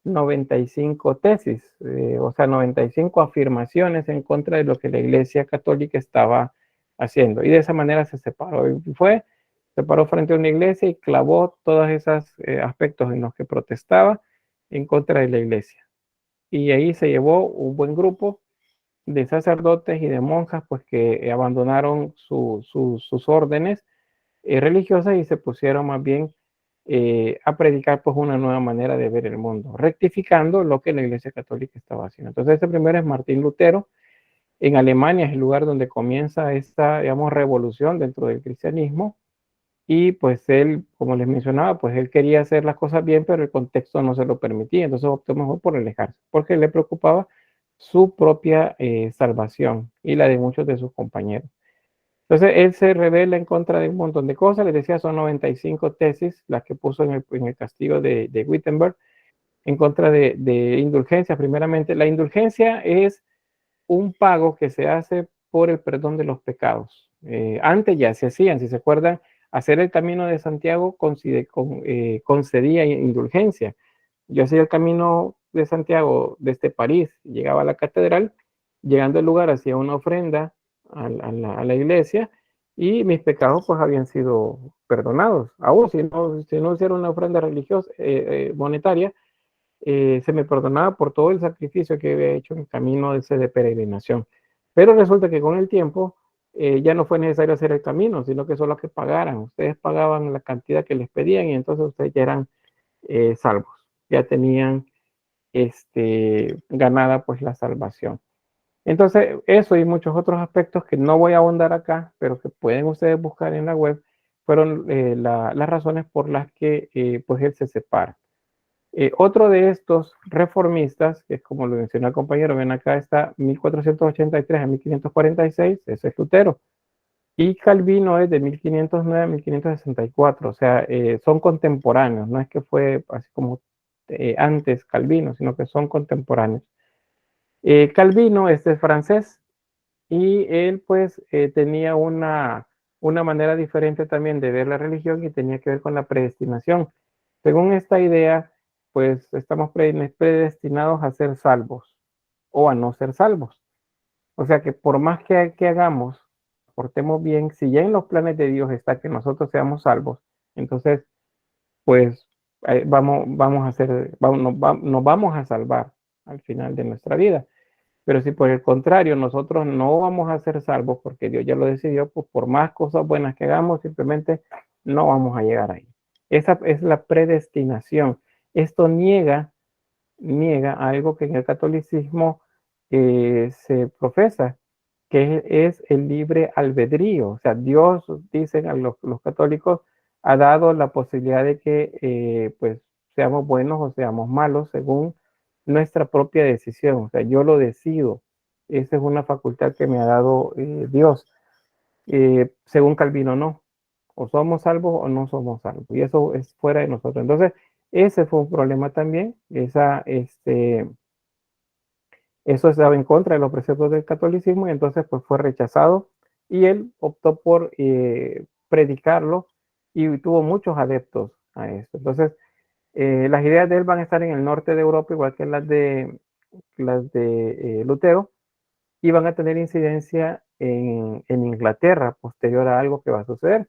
95 tesis, o sea, 95 afirmaciones en contra de lo que la Iglesia Católica estaba haciendo. Y de esa manera se separó. Y se paró frente a una iglesia y clavó todos esos aspectos en los que protestaba en contra de la iglesia. Y ahí se llevó un buen grupo de sacerdotes y de monjas, pues que abandonaron sus órdenes religiosas y se pusieron más bien a predicar pues una nueva manera de ver el mundo, rectificando lo que la Iglesia Católica estaba haciendo. Entonces, este primero es Martín Lutero. En Alemania es el lugar donde comienza esta, digamos, revolución dentro del cristianismo. Y pues él, como les mencionaba, pues él quería hacer las cosas bien, pero el contexto no se lo permitía. Entonces optó mejor por alejarse, porque le preocupaba su propia salvación y la de muchos de sus compañeros. Entonces él se rebela en contra de un montón de cosas. Les decía, son 95 tesis las que puso en el castigo de Wittenberg en contra de indulgencia. Primeramente, la indulgencia es un pago que se hace por el perdón de los pecados. Antes ya se hacían, si se acuerdan, hacer el camino de Santiago concedía indulgencia. Yo hacía el camino de Santiago desde París, llegaba a la catedral, llegando al lugar hacía una ofrenda a la iglesia y mis pecados pues habían sido perdonados. Aún si no hiciera una ofrenda religiosa, monetaria, se me perdonaba por todo el sacrificio que había hecho en el camino ese de peregrinación. Pero resulta que con el tiempo ya no fue necesario hacer el camino, sino que solo que pagaran. Ustedes pagaban la cantidad que les pedían y entonces ustedes ya eran salvos, ya tenían ganada pues la salvación. Entonces, eso y muchos otros aspectos que no voy a ahondar acá, pero que pueden ustedes buscar en la web, fueron las razones por las que pues él se separa. Otro de estos reformistas, que es como lo mencionó el compañero, ven acá está 1483 a 1546, ese es Lutero. Y Calvino es de 1509 a 1564, o sea, son contemporáneos, no es que fue así como antes Calvino, sino que son contemporáneos. Calvino es francés y él pues tenía una manera diferente también de ver la religión y tenía que ver con la predestinación. Según esta idea, pues estamos predestinados a ser salvos o a no ser salvos. O sea que por más que hagamos, portemos bien, si ya en los planes de Dios está que nosotros seamos salvos, entonces pues vamos a ser, nos vamos a salvar al final de nuestra vida. Pero si por el contrario nosotros no vamos a ser salvos porque Dios ya lo decidió, pues por más cosas buenas que hagamos, simplemente no vamos a llegar ahí. Esa es la predestinación. Esto niega algo que en el catolicismo se profesa, que es el libre albedrío. O sea, Dios, dicen a los católicos, ha dado la posibilidad de que pues seamos buenos o seamos malos según nuestra propia decisión. O sea, yo lo decido. Esa es una facultad que me ha dado Dios. Según Calvino, no. O somos salvos o no somos salvos. Y eso es fuera de nosotros. Entonces, ese fue un problema también. Eso estaba en contra de los preceptos del catolicismo y entonces pues fue rechazado y él optó por predicarlo y tuvo muchos adeptos a esto. Entonces, las ideas de él van a estar en el norte de Europa, igual que las de Lutero, y van a tener incidencia en Inglaterra posterior a algo que va a suceder.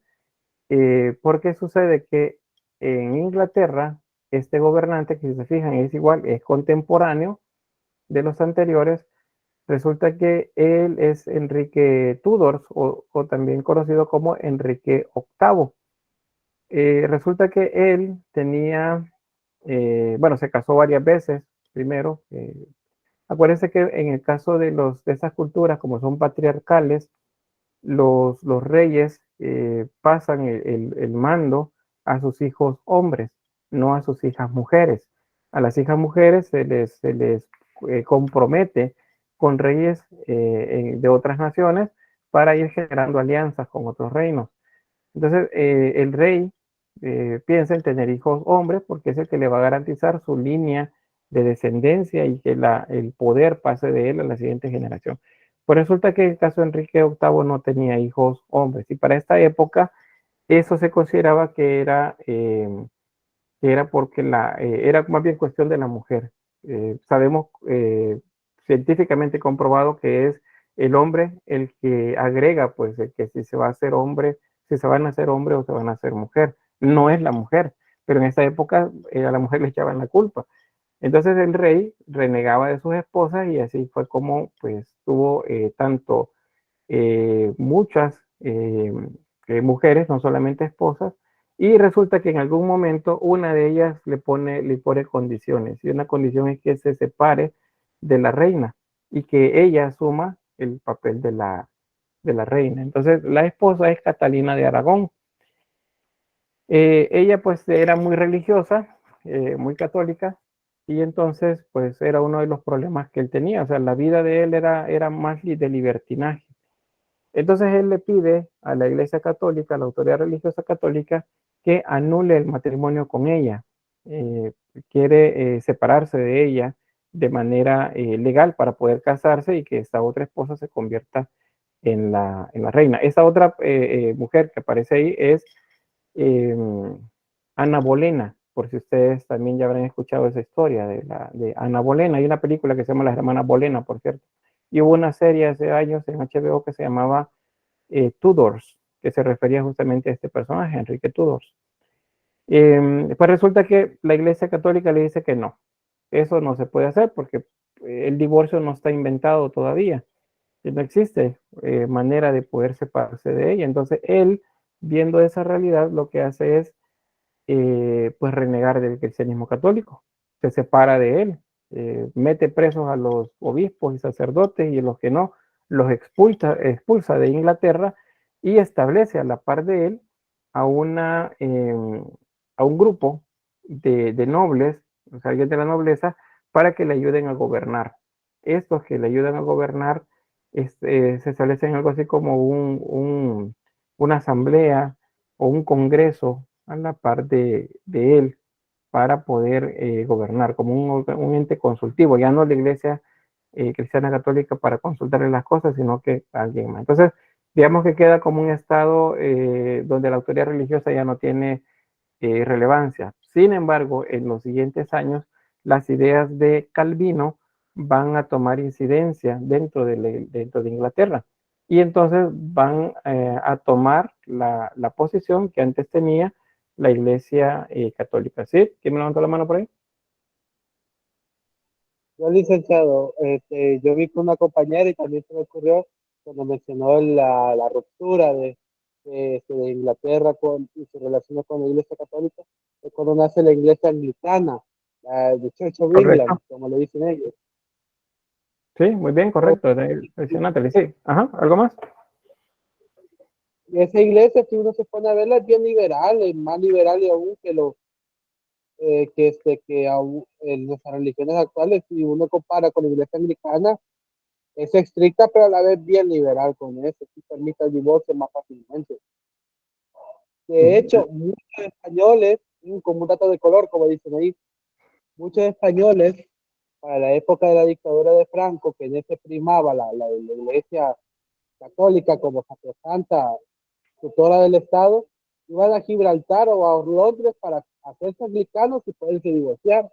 Porque sucede que en Inglaterra, este gobernante, que si se fijan es igual, es contemporáneo de los anteriores. Resulta que él es Enrique Tudor, o también conocido como Enrique VIII. Resulta que él tenía, bueno, se casó varias veces primero. Acuérdense que en el caso de esas culturas, como son patriarcales, los reyes pasan el mando a sus hijos hombres, no a sus hijas mujeres. A las hijas mujeres se les compromete con reyes de otras naciones para ir generando alianzas con otros reinos. Entonces, el rey piensa en tener hijos hombres porque es el que le va a garantizar su línea de descendencia y que el poder pase de él a la siguiente generación. Pues resulta que el caso de Enrique VIII no tenía hijos hombres y para esta época eso se consideraba que era porque era más bien cuestión de la mujer. Sabemos científicamente comprobado que es el hombre el que agrega, pues, el que si se va a hacer hombre, si se van a hacer hombre o se van a hacer mujer. No es la mujer, pero en esa época a la mujer le echaban la culpa. Entonces el rey renegaba de sus esposas y así fue como pues tuvo tanto muchas mujeres, no solamente esposas, y resulta que en algún momento una de ellas le pone condiciones, y una condición es que se separe de la reina y que ella asuma el papel de la reina. Entonces la esposa es Catalina de Aragón. Ella pues era muy religiosa, muy católica, y entonces pues era uno de los problemas que él tenía. O sea, la vida de él era más de libertinaje. Entonces él le pide a la Iglesia Católica, a la autoridad religiosa católica, que anule el matrimonio con ella. Quiere separarse de ella de manera legal para poder casarse y que esta otra esposa se convierta en la reina. Esa otra mujer que aparece ahí es Ana Bolena, por si ustedes también ya habrán escuchado esa historia de Ana Bolena. Hay una película que se llama Las Hermanas Bolena, por cierto. Y hubo una serie hace años en HBO que se llamaba Tudors, que se refería justamente a este personaje, Enrique Tudors. Pues resulta que la Iglesia Católica le dice que no, eso no se puede hacer porque el divorcio no está inventado todavía, y no existe manera de poder separarse de ella. Entonces él, viendo esa realidad, lo que hace es pues renegar del cristianismo católico, se separa de él, mete presos a los obispos y sacerdotes y a los que no, los expulsa de Inglaterra y establece a la par de él a un grupo de nobles, o sea, alguien de la nobleza, para que le ayuden a gobernar. Estos que le ayudan a gobernar se establecen algo así como una asamblea o un congreso a la par de él para poder gobernar como un ente consultivo, ya no la Iglesia Cristiana Católica para consultarle las cosas, sino que alguien más. Entonces, digamos que queda como un estado donde la autoridad religiosa ya no tiene relevancia. Sin embargo, en los siguientes años, las ideas de Calvino van a tomar incidencia dentro de Inglaterra. Y entonces van a tomar la posición que antes tenía la Iglesia Católica. ¿Sí? ¿Quién me levantó la mano por ahí? Yo, licenciado, yo vi con una compañera y también se me ocurrió cuando mencionó la ruptura de Inglaterra y su relación con la Iglesia Católica, es cuando nace la Iglesia Anglicana, la de Church of England, Correcto. como le dicen ellos. Sí, muy bien, correcto. Decía Natalie, sí. Ajá, ¿algo más? Y esa iglesia, si uno se pone a verla, es bien liberal, es más liberal y aún que aún en nuestras religiones actuales, si uno compara con la iglesia anglicana, es estricta, pero a la vez bien liberal con eso, si permite el divorcio más fácilmente. De Ujú. hecho, muchos españoles, como un dato de color, como dicen ahí, muchos españoles, para la época de la dictadura de Franco, que en ese primaba la iglesia católica como sacrosanta tutora del Estado, iban a Gibraltar o a Londres para hacerse anglicanos y poderse divorciar.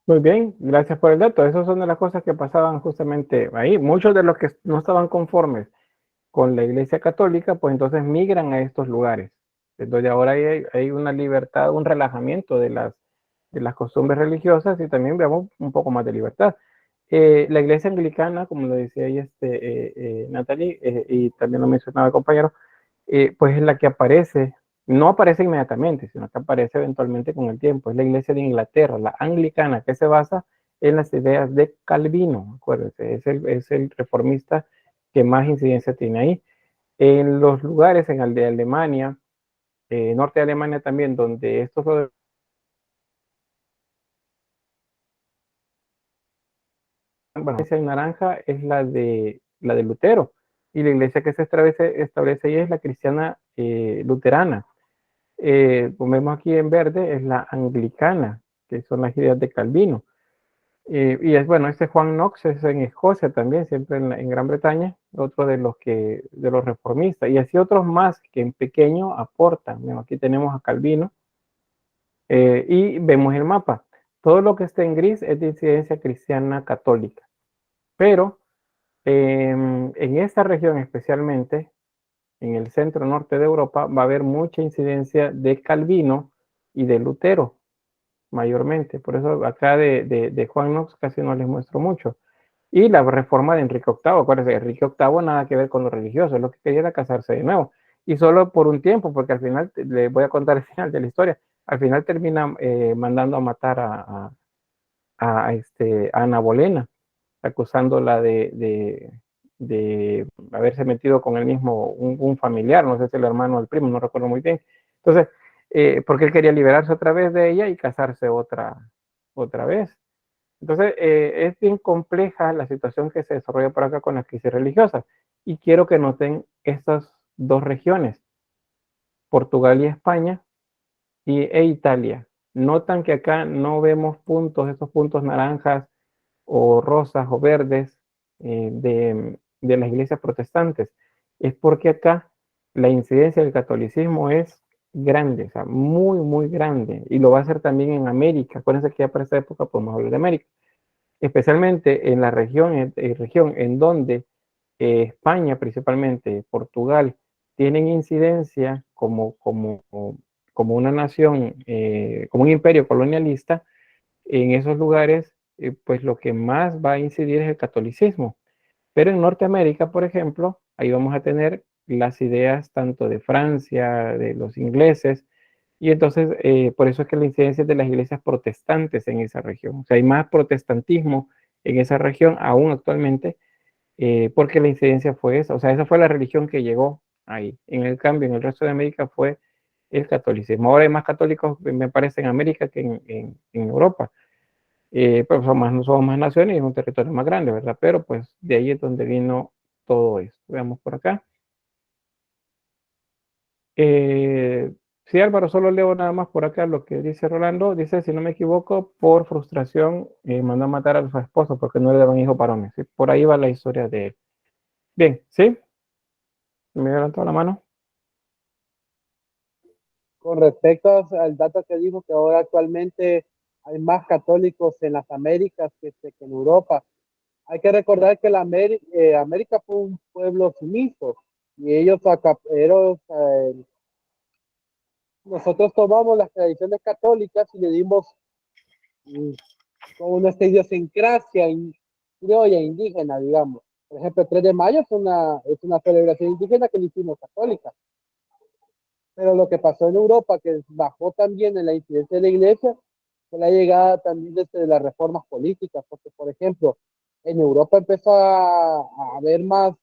Muy bien, gracias por el dato. Esas son de las cosas que pasaban justamente ahí. Muchos de los que no estaban conformes con la Iglesia Católica, pues entonces migran a estos lugares. Entonces ahora hay una libertad, un relajamiento de las costumbres religiosas y también veamos un poco más de libertad. La Iglesia Anglicana, como lo decía ahí Natalie, y también lo mencionaba el compañero, pues es la que aparece, no aparece inmediatamente, sino que aparece eventualmente con el tiempo. Es la Iglesia de Inglaterra, la anglicana, que se basa en las ideas de Calvino, acuérdense, es el reformista que más incidencia tiene ahí. En los lugares, en el de Alemania, norte de Alemania también, donde estos bueno, la iglesia en naranja es la de Lutero, y la iglesia que se establece ahí es la cristiana luterana. Como vemos aquí en verde, es la anglicana, que son las ideas de Calvino. Y es bueno, este Juan Knox es en Escocia también, siempre en Gran Bretaña, otro de los reformistas, y así otros más que en pequeño aportan. Bueno, aquí tenemos a Calvino, y vemos el mapa. Todo lo que está en gris es de incidencia cristiana católica, pero en esta región especialmente, en el centro norte de Europa, va a haber mucha incidencia de Calvino y de Lutero, mayormente. Por eso acá de Juan Knox casi no les muestro mucho. Y la reforma de Enrique VIII, acuérdense, Enrique VIII nada que ver con lo religioso, lo que quería era casarse de nuevo. Y solo por un tiempo, porque al final, le voy a contar el final de la historia, al final termina mandando a matar a Ana Bolena, acusándola de haberse metido con el mismo, un familiar, no sé si el hermano o el primo, no recuerdo muy bien. Entonces, porque él quería liberarse otra vez de ella y casarse otra vez. Entonces, es bien compleja la situación que se desarrolla por acá con las crisis religiosas. Y quiero que noten estas dos regiones, Portugal y España, e Italia. Notan que acá no vemos puntos, esos puntos naranjas o rosas o verdes de las iglesias protestantes. Es porque acá la incidencia del catolicismo es grande, o sea, muy, muy grande. Y lo va a hacer también en América. Acuérdense que ya para esta época podemos hablar de América. Especialmente en la región en donde España, principalmente Portugal, tienen incidencia como una nación, como un imperio colonialista. En esos lugares, pues lo que más va a incidir es el catolicismo. Pero en Norteamérica, por ejemplo, ahí vamos a tener las ideas tanto de Francia, de los ingleses, y entonces por eso es que la incidencia es de las iglesias protestantes en esa región. O sea, hay más protestantismo en esa región aún actualmente, porque la incidencia fue esa. O sea, esa fue la religión que llegó ahí. En el cambio, en el resto de América fue el catolicismo. Ahora hay más católicos, me parece, en América que en Europa. Pues somos más naciones y es un territorio más grande, ¿verdad? Pero pues de ahí es donde vino todo esto. Veamos por acá. Sí, Álvaro, solo leo nada más por acá lo que dice Rolando. Dice, si no me equivoco, por frustración mandó a matar a su esposo porque no le daban hijos varones. ¿Sí? Por ahí va la historia de él. Bien, ¿sí? Me levantó la mano. Con respecto al dato que dijo que ahora actualmente hay más católicos en las Américas que en Europa, hay que recordar que América fue un pueblo sumiso y nosotros tomamos las tradiciones católicas y le dimos con nuestra idiosincrasia criolla indígena, digamos. Por ejemplo, el 3 de mayo es una celebración indígena que le hicimos católica. Pero lo que pasó en Europa, que bajó también en la incidencia de la iglesia, fue la llegada también desde las reformas políticas, porque, por ejemplo, en Europa empezó a haber más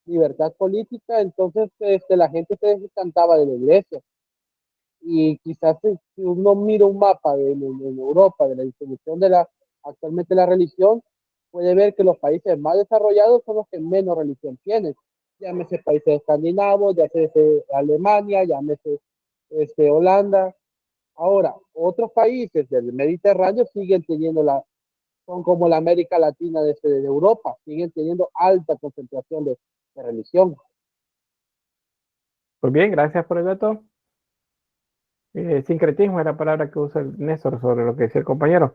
libertad política, entonces la gente se desencantaba de la iglesia. Y quizás si uno mira un mapa en Europa de la distribución de actualmente la religión, puede ver que los países más desarrollados son los que menos religión tienen. Llámese países escandinavos, llámese Alemania, llámese Holanda. Ahora, otros países del Mediterráneo siguen teniendo son como la América Latina de Europa, siguen teniendo alta concentración de religión. Pues bien, gracias por el dato. Sincretismo es la palabra que usa el Néstor sobre lo que decía el compañero.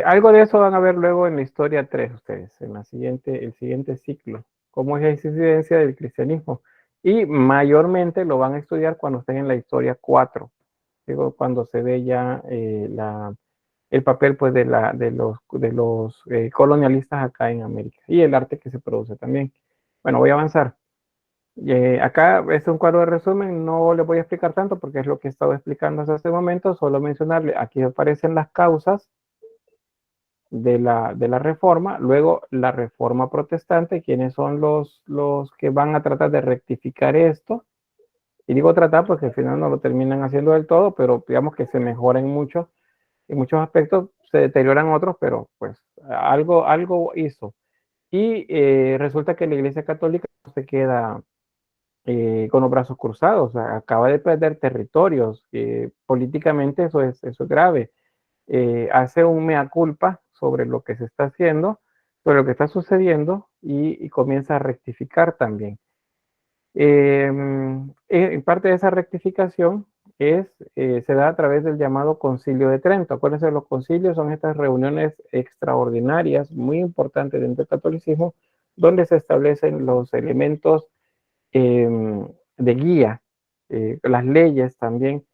Algo de eso van a ver luego en la historia 3 ustedes, en el siguiente ciclo, cómo es la incidencia del cristianismo. Y mayormente lo van a estudiar cuando estén en la historia 4, digo, cuando se ve ya el papel pues, de los colonialistas acá en América y el arte que se produce también. Bueno, voy a avanzar. Acá es un cuadro de resumen, no le voy a explicar tanto porque es lo que he estado explicando hasta este momento, solo mencionarle, aquí aparecen las causas de la reforma, luego la reforma protestante, quienes son los que van a tratar de rectificar esto, y digo tratar porque al final no lo terminan haciendo del todo, pero digamos que se mejoran mucho, en muchos aspectos se deterioran otros, pero pues algo hizo. Y resulta que la Iglesia Católica se queda con los brazos cruzados, o sea, acaba de perder territorios, políticamente eso es grave. Hace un mea culpa sobre lo que se está haciendo, sobre lo que está sucediendo y comienza a rectificar también. En parte de esa rectificación se da a través del llamado Concilio de Trento. Acuérdense, los concilios son estas reuniones extraordinarias, muy importantes dentro del catolicismo, donde se establecen los elementos de guía, las leyes también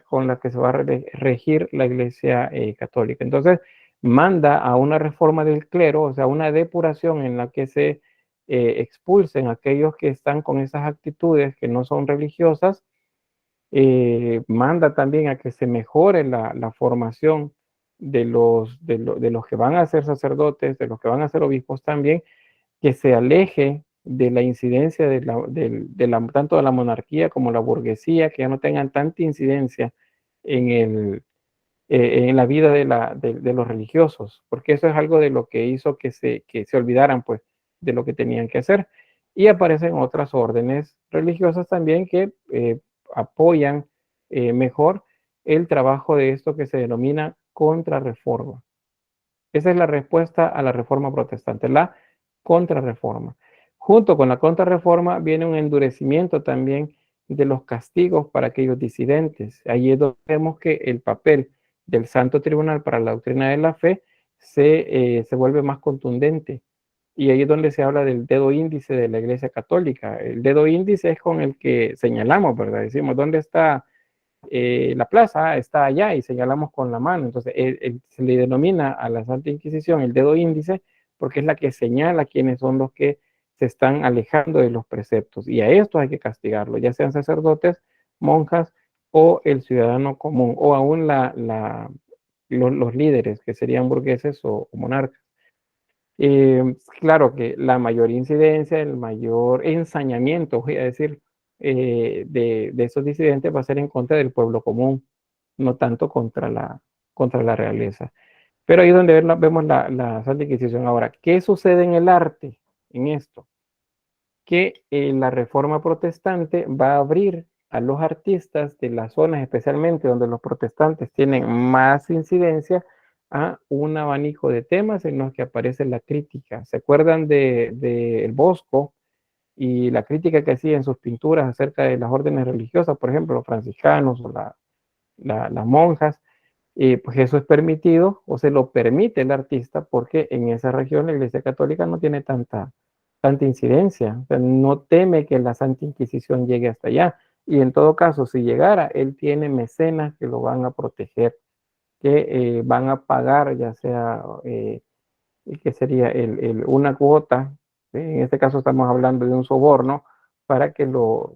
con las que se va a regir la Iglesia Católica. Entonces, manda a una reforma del clero, o sea, una depuración en la que se expulsen aquellos que están con esas actitudes que no son religiosas, manda también a que se mejore la formación de los que van a ser sacerdotes, de los que van a ser obispos también, que se aleje de la incidencia tanto de la monarquía como la burguesía, que ya no tengan tanta incidencia en la vida de los religiosos, porque eso es algo de lo que hizo que se olvidaran pues de lo que tenían que hacer. Y aparecen otras órdenes religiosas también que apoyan mejor el trabajo de esto que se denomina contrarreforma. Esa es la respuesta a la reforma protestante, la contrarreforma. Junto con la contrarreforma viene un endurecimiento también de los castigos para aquellos disidentes. Ahí es donde vemos que el papel del Santo Tribunal para la Doctrina de la Fe se vuelve más contundente. Y ahí es donde se habla del dedo índice de la Iglesia Católica. El dedo índice es con el que señalamos, ¿verdad? Decimos, ¿dónde está la plaza? Está allá y señalamos con la mano. Entonces, se le denomina a la Santa Inquisición el dedo índice porque es la que señala quiénes son los que se están alejando de los preceptos. Y a estos hay que castigarlos, ya sean sacerdotes, monjas o el ciudadano común, o aún los líderes, que serían burgueses o monarcas. Claro que la mayor incidencia, el mayor ensañamiento, voy a decir, de esos disidentes va a ser en contra del pueblo común, no tanto contra la realeza. Pero ahí es donde vemos la Santa Inquisición. Ahora, ¿qué sucede en el arte en esto? Que la reforma protestante va a abrir a los artistas de las zonas, especialmente donde los protestantes tienen más incidencia, a un abanico de temas en los que aparece la crítica. ¿Se acuerdan de El Bosco y la crítica que hacía en sus pinturas acerca de las órdenes religiosas, por ejemplo, los franciscanos o las monjas? Pues eso es permitido o se lo permite el artista porque en esa región la Iglesia Católica no tiene tanta incidencia, o sea, no teme que la Santa Inquisición llegue hasta allá. Y en todo caso, si llegara, él tiene mecenas que lo van a proteger, que van a pagar, ya sea, que sería una cuota, en este caso estamos hablando de un soborno, para que no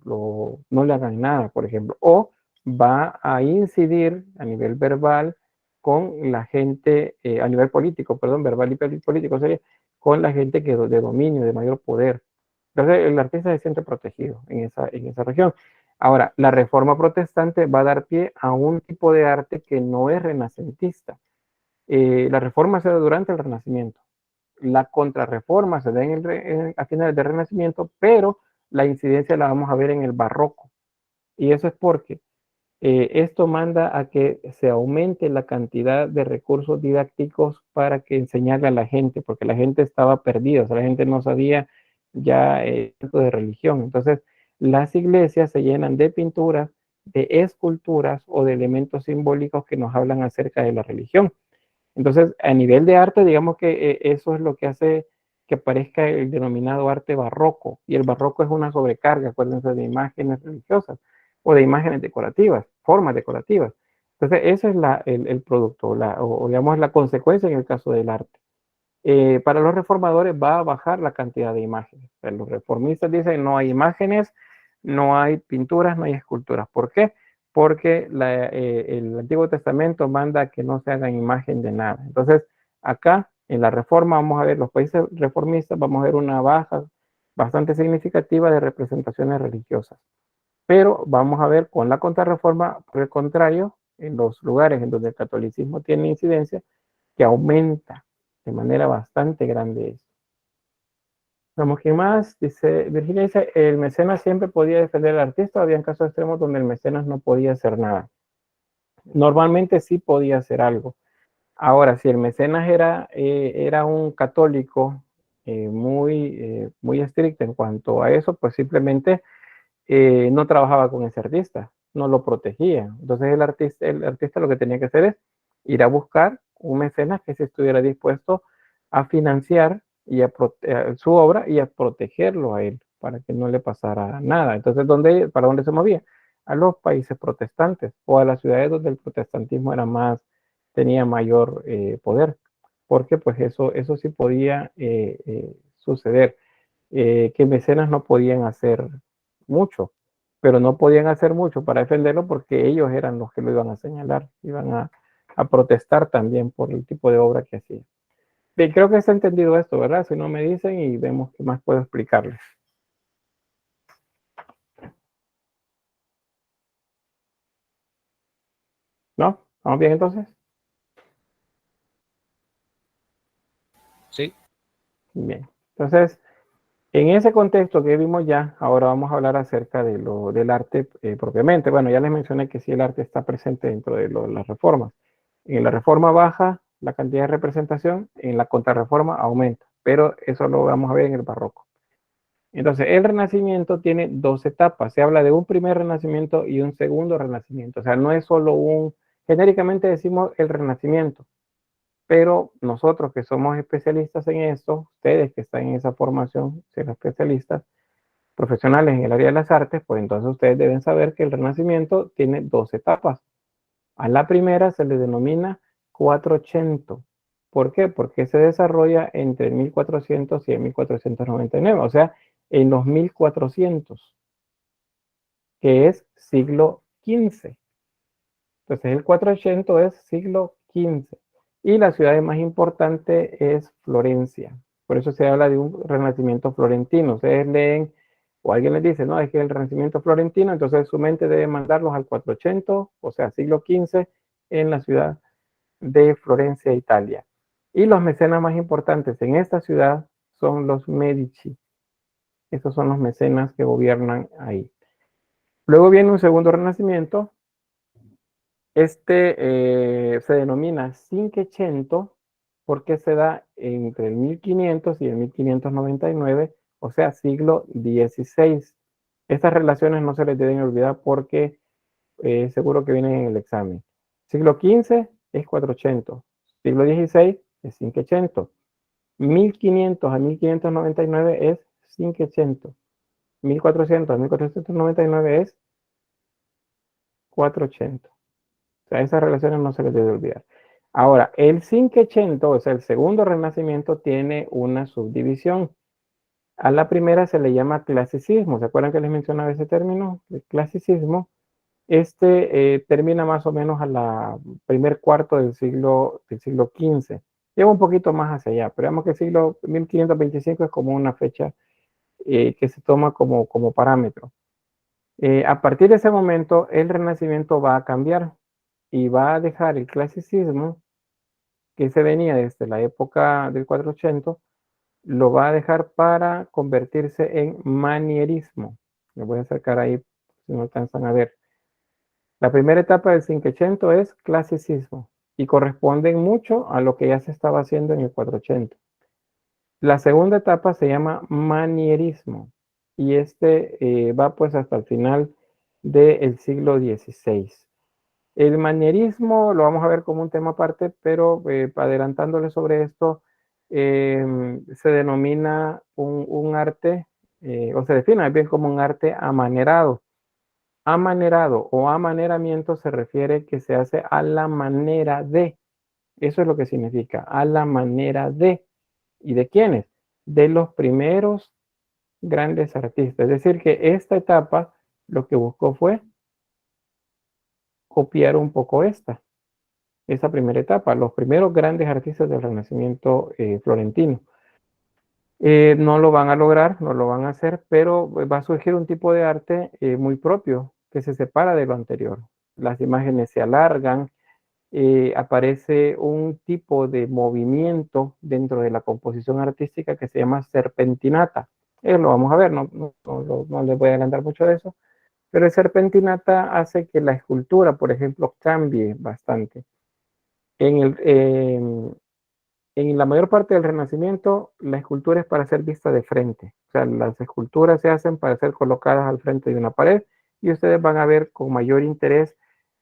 le hagan nada, por ejemplo, o va a incidir a nivel verbal con la gente, a nivel político, perdón, verbal y político sería, con la gente que de dominio, de mayor poder. Entonces el artista se siente protegido en esa región. Ahora, la reforma protestante va a dar pie a un tipo de arte que no es renacentista. La reforma se da durante el Renacimiento. La contrarreforma se da a finales del Renacimiento, pero la incidencia la vamos a ver en el Barroco. Y eso es porque esto manda a que se aumente la cantidad de recursos didácticos para que enseñarle a la gente, porque la gente estaba perdida, o sea, la gente no sabía ya de religión. Entonces, las iglesias se llenan de pinturas, de esculturas o de elementos simbólicos que nos hablan acerca de la religión. Entonces, a nivel de arte, digamos que eso es lo que hace que aparezca el denominado arte barroco. Y el barroco es una sobrecarga, acuérdense, de imágenes religiosas o de imágenes decorativas, formas decorativas. Entonces, ese es el producto, o digamos la consecuencia en el caso del arte. Para los reformadores va a bajar la cantidad de imágenes. O sea, los reformistas dicen no hay imágenes, no hay pinturas, no hay esculturas. ¿Por qué? Porque el Antiguo Testamento manda que no se hagan imagen de nada. Entonces, acá en la reforma vamos a ver, los países reformistas, vamos a ver una baja bastante significativa de representaciones religiosas. Pero vamos a ver con la contrarreforma, por el contrario, en los lugares en donde el catolicismo tiene incidencia, que aumenta de manera bastante grande eso. Vamos, ¿qué más? Dice, Virginia dice, el mecenas siempre podía defender al artista, había casos extremos donde el mecenas no podía hacer nada. Normalmente sí podía hacer algo. Ahora, si el mecenas era un católico muy estricto en cuanto a eso, pues simplemente no trabajaba con ese artista, no lo protegía. Entonces el artista lo que tenía que hacer es ir a buscar un mecenas que se estuviera dispuesto a financiar su obra y a protegerlo a él para que no le pasara nada. Entonces, ¿para dónde se movía? A los países protestantes o a las ciudades donde el protestantismo tenía mayor poder, porque pues eso sí podía suceder. Que mecenas no podían hacer mucho, pero no podían hacer mucho para defenderlo porque ellos eran los que lo iban a señalar, iban a protestar también por el tipo de obra que hacía. Bien, creo que se ha entendido esto, ¿verdad? Si no me dicen y vemos qué más puedo explicarles. ¿No? ¿Estamos bien entonces? Sí. Bien. Entonces, en ese contexto que vimos ya, ahora vamos a hablar acerca del arte propiamente. Bueno, ya les mencioné que sí el arte está presente dentro de las reformas. En la reforma baja la cantidad de representación, en la contrarreforma aumenta, pero eso lo vamos a ver en el barroco. Entonces, el Renacimiento tiene dos etapas. Se habla de un primer Renacimiento y un segundo Renacimiento. O sea, no es solo genéricamente decimos el Renacimiento, pero nosotros que somos especialistas en esto, ustedes que están en esa formación, ser especialistas profesionales en el área de las artes, pues entonces ustedes deben saber que el Renacimiento tiene dos etapas. A la primera se le denomina Quattrocento. ¿Por qué? Porque se desarrolla entre 1400 y 1499, o sea, en los 1400, que es siglo XV. Entonces el Quattrocento es siglo XV. Y la ciudad más importante es Florencia. Por eso se habla de un renacimiento florentino. Ustedes leen o alguien les dice, no, es que el renacimiento florentino, entonces su mente debe mandarlos al 400, o sea, siglo XV, en la ciudad de Florencia, Italia. Y los mecenas más importantes en esta ciudad son los Medici. Estos son los mecenas que gobiernan ahí. Luego viene un segundo renacimiento. Se denomina Cinquecento porque se da entre el 1500 y el 1599, o sea, siglo XVI. Estas relaciones no se les deben olvidar porque seguro que vienen en el examen. Siglo XV es 400, siglo XVI es 500, 1500 a 1599 es 500, 1400 a 1499 es 400. O sea, esas relaciones no se les debe olvidar. Ahora, el Cinquecento, o sea, el segundo renacimiento, tiene una subdivisión. A la primera se le llama clasicismo. ¿Se acuerdan que les mencionaba ese término? El clasicismo. Termina más o menos a la primer cuarto del siglo XV. Lleva un poquito más hacia allá, pero digamos que el siglo 1525 es como una fecha que se toma como parámetro. A partir de ese momento, el Renacimiento va a cambiar y va a dejar el clasicismo que se venía desde la época del 480, lo va a dejar para convertirse en manierismo. Me voy a acercar ahí si no alcanzan a ver. La primera etapa del Cinquecento es clasicismo y corresponde mucho a lo que ya se estaba haciendo en el 480. La segunda etapa se llama manierismo y va pues hasta el final del siglo XVI. El manierismo lo vamos a ver como un tema aparte, pero adelantándole sobre esto, se denomina un arte, o se define bien como un arte amanerado. Amanerado o amaneramiento se refiere que se hace a la manera de. Eso es lo que significa, a la manera de. ¿Y de quiénes? De los primeros grandes artistas. Es decir, que esta etapa lo que buscó fue copiar un poco esa primera etapa, los primeros grandes artistas del Renacimiento florentino. No lo van a lograr, no lo van a hacer, pero va a surgir un tipo de arte muy propio que se separa de lo anterior. Las imágenes se alargan, aparece un tipo de movimiento dentro de la composición artística que se llama serpentinata. Lo vamos a ver, no les voy a adelantar mucho de eso, pero el serpentinata hace que la escultura, por ejemplo, cambie bastante. En la mayor parte del Renacimiento, la escultura es para ser vista de frente. O sea, las esculturas se hacen para ser colocadas al frente de una pared y ustedes van a ver con mayor interés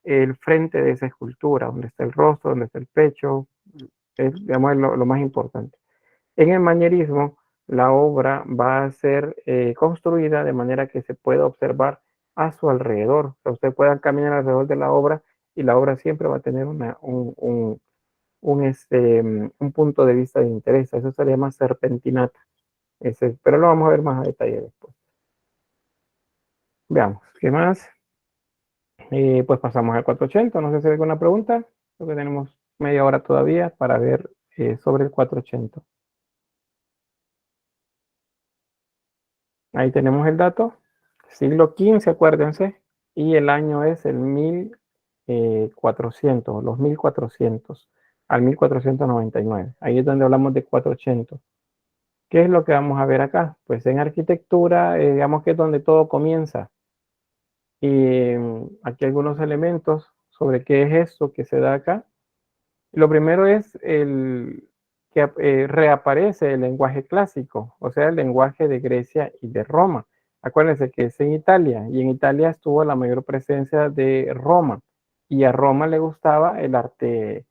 el frente de esa escultura, donde está el rostro, donde está el pecho, es, digamos, lo más importante. En el manierismo, la obra va a ser construida de manera que se pueda observar a su alrededor. O sea, usted pueda caminar alrededor de la obra y la obra siempre va a tener un punto de vista de interés. Eso se llama serpentinata. Pero lo vamos a ver más a detalle después. Veamos, ¿qué más? Pues pasamos al 480. No sé si hay alguna pregunta. Creo que tenemos media hora todavía para ver sobre el 480. Ahí tenemos el dato. Siglo XV, acuérdense. Y el año es el 1400, los 1400 al 1499. Ahí es donde hablamos de 480. ¿Qué es lo que vamos a ver acá? Pues en arquitectura, digamos que es donde todo comienza. Y aquí algunos elementos sobre qué es esto que se da acá. Lo primero es que reaparece el lenguaje clásico, o sea, el lenguaje de Grecia y de Roma. Acuérdense que es en Italia, y en Italia estuvo la mayor presencia de Roma, y a Roma le gustaba el arte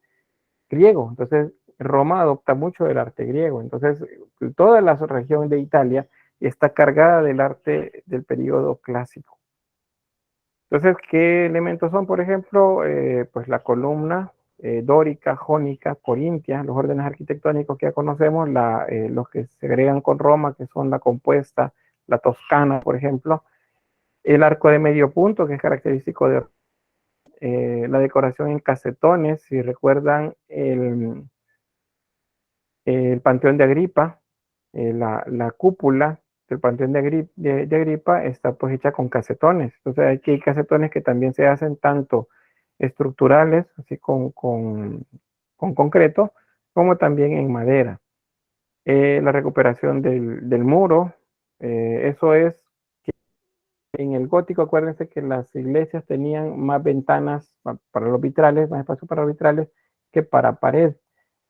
griego. Entonces, Roma adopta mucho del arte griego. Entonces, toda la región de Italia está cargada del arte del periodo clásico. Entonces, ¿qué elementos son? Por ejemplo, pues la columna dórica, jónica, corintia, los órdenes arquitectónicos que ya conocemos, los que se agregan con Roma, que son la compuesta, la toscana, por ejemplo, el arco de medio punto, que es característico de la decoración en casetones, si recuerdan el Panteón de Agripa, la cúpula del Panteón de Agripa está pues hecha con casetones. Entonces aquí hay casetones que también se hacen tanto estructurales, así con concreto, como también en madera. La recuperación del muro, eso es que en el gótico, acuérdense que las iglesias tenían más ventanas para los vitrales, más espacio para los vitrales que para pared.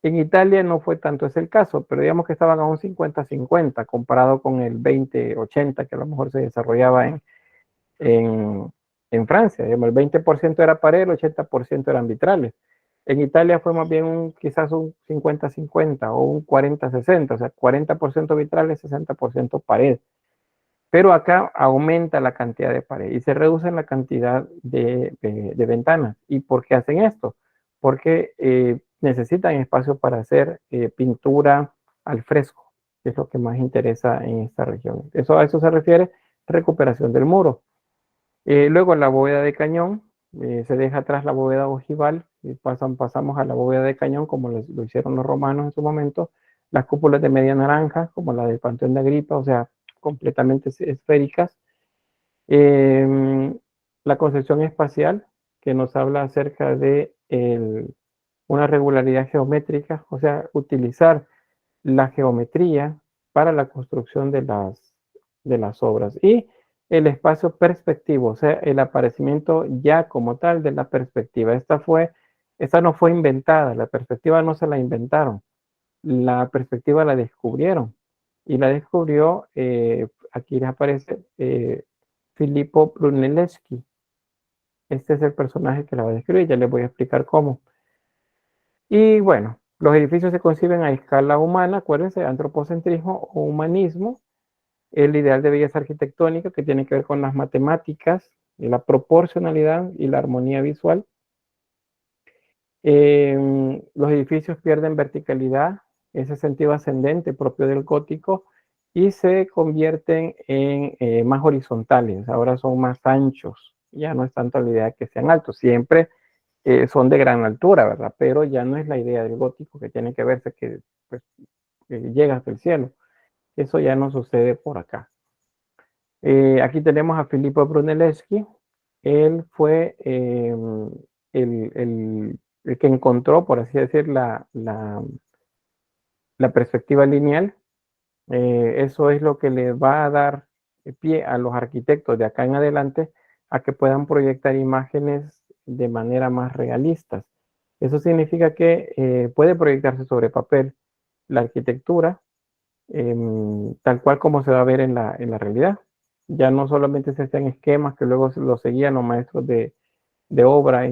En Italia no fue tanto ese el caso, pero digamos que estaban a un 50-50 comparado con el 20-80 que a lo mejor se desarrollaba en Francia. Digamos, el 20% era pared, el 80% eran vitrales. En Italia fue más bien quizás un 50-50 o un 40-60, o sea, 40% vitrales, 60% pared. Pero acá aumenta la cantidad de pared y se reduce la cantidad de ventanas. ¿Y por qué hacen esto? Porque necesitan espacio para hacer pintura al fresco, que es lo que más interesa en esta región. A eso se refiere recuperación del muro. Luego la bóveda de cañón, se deja atrás la bóveda ojival y pasamos a la bóveda de cañón como lo hicieron los romanos en su momento. Las cúpulas de media naranja, como la del Panteón de Agripa, o sea, completamente esféricas. La concepción espacial, que nos habla acerca de una regularidad geométrica, o sea, utilizar la geometría para la construcción de las obras. Y el espacio perspectivo, o sea, el aparecimiento ya como tal de la perspectiva. Esta no fue inventada, la perspectiva no se la inventaron, la perspectiva la descubrieron. Y la descubrió, aquí les aparece, Filippo Brunelleschi. Este es el personaje que la va a describir, ya les voy a explicar cómo. Y bueno, los edificios se conciben a escala humana, acuérdense, antropocentrismo o humanismo, el ideal de belleza arquitectónica que tiene que ver con las matemáticas, la proporcionalidad y la armonía visual. Los edificios pierden verticalidad, ese sentido ascendente propio del gótico, y se convierten en más horizontales, ahora son más anchos, ya no es tanto la idea de que sean altos, siempre son de gran altura, ¿verdad? Pero ya no es la idea del gótico que tiene que verse que, pues, que llega hasta el cielo. Eso ya no sucede por acá. Aquí tenemos a Filippo Brunelleschi. Él fue el que encontró, por así decir, la perspectiva lineal. Eso es lo que le va a dar pie a los arquitectos de acá en adelante a que puedan proyectar imágenes de manera más realistas. Eso significa que puede proyectarse sobre papel la arquitectura tal cual como se va a ver en la realidad. Ya no solamente se hacen esquemas que luego lo seguían los maestros de obra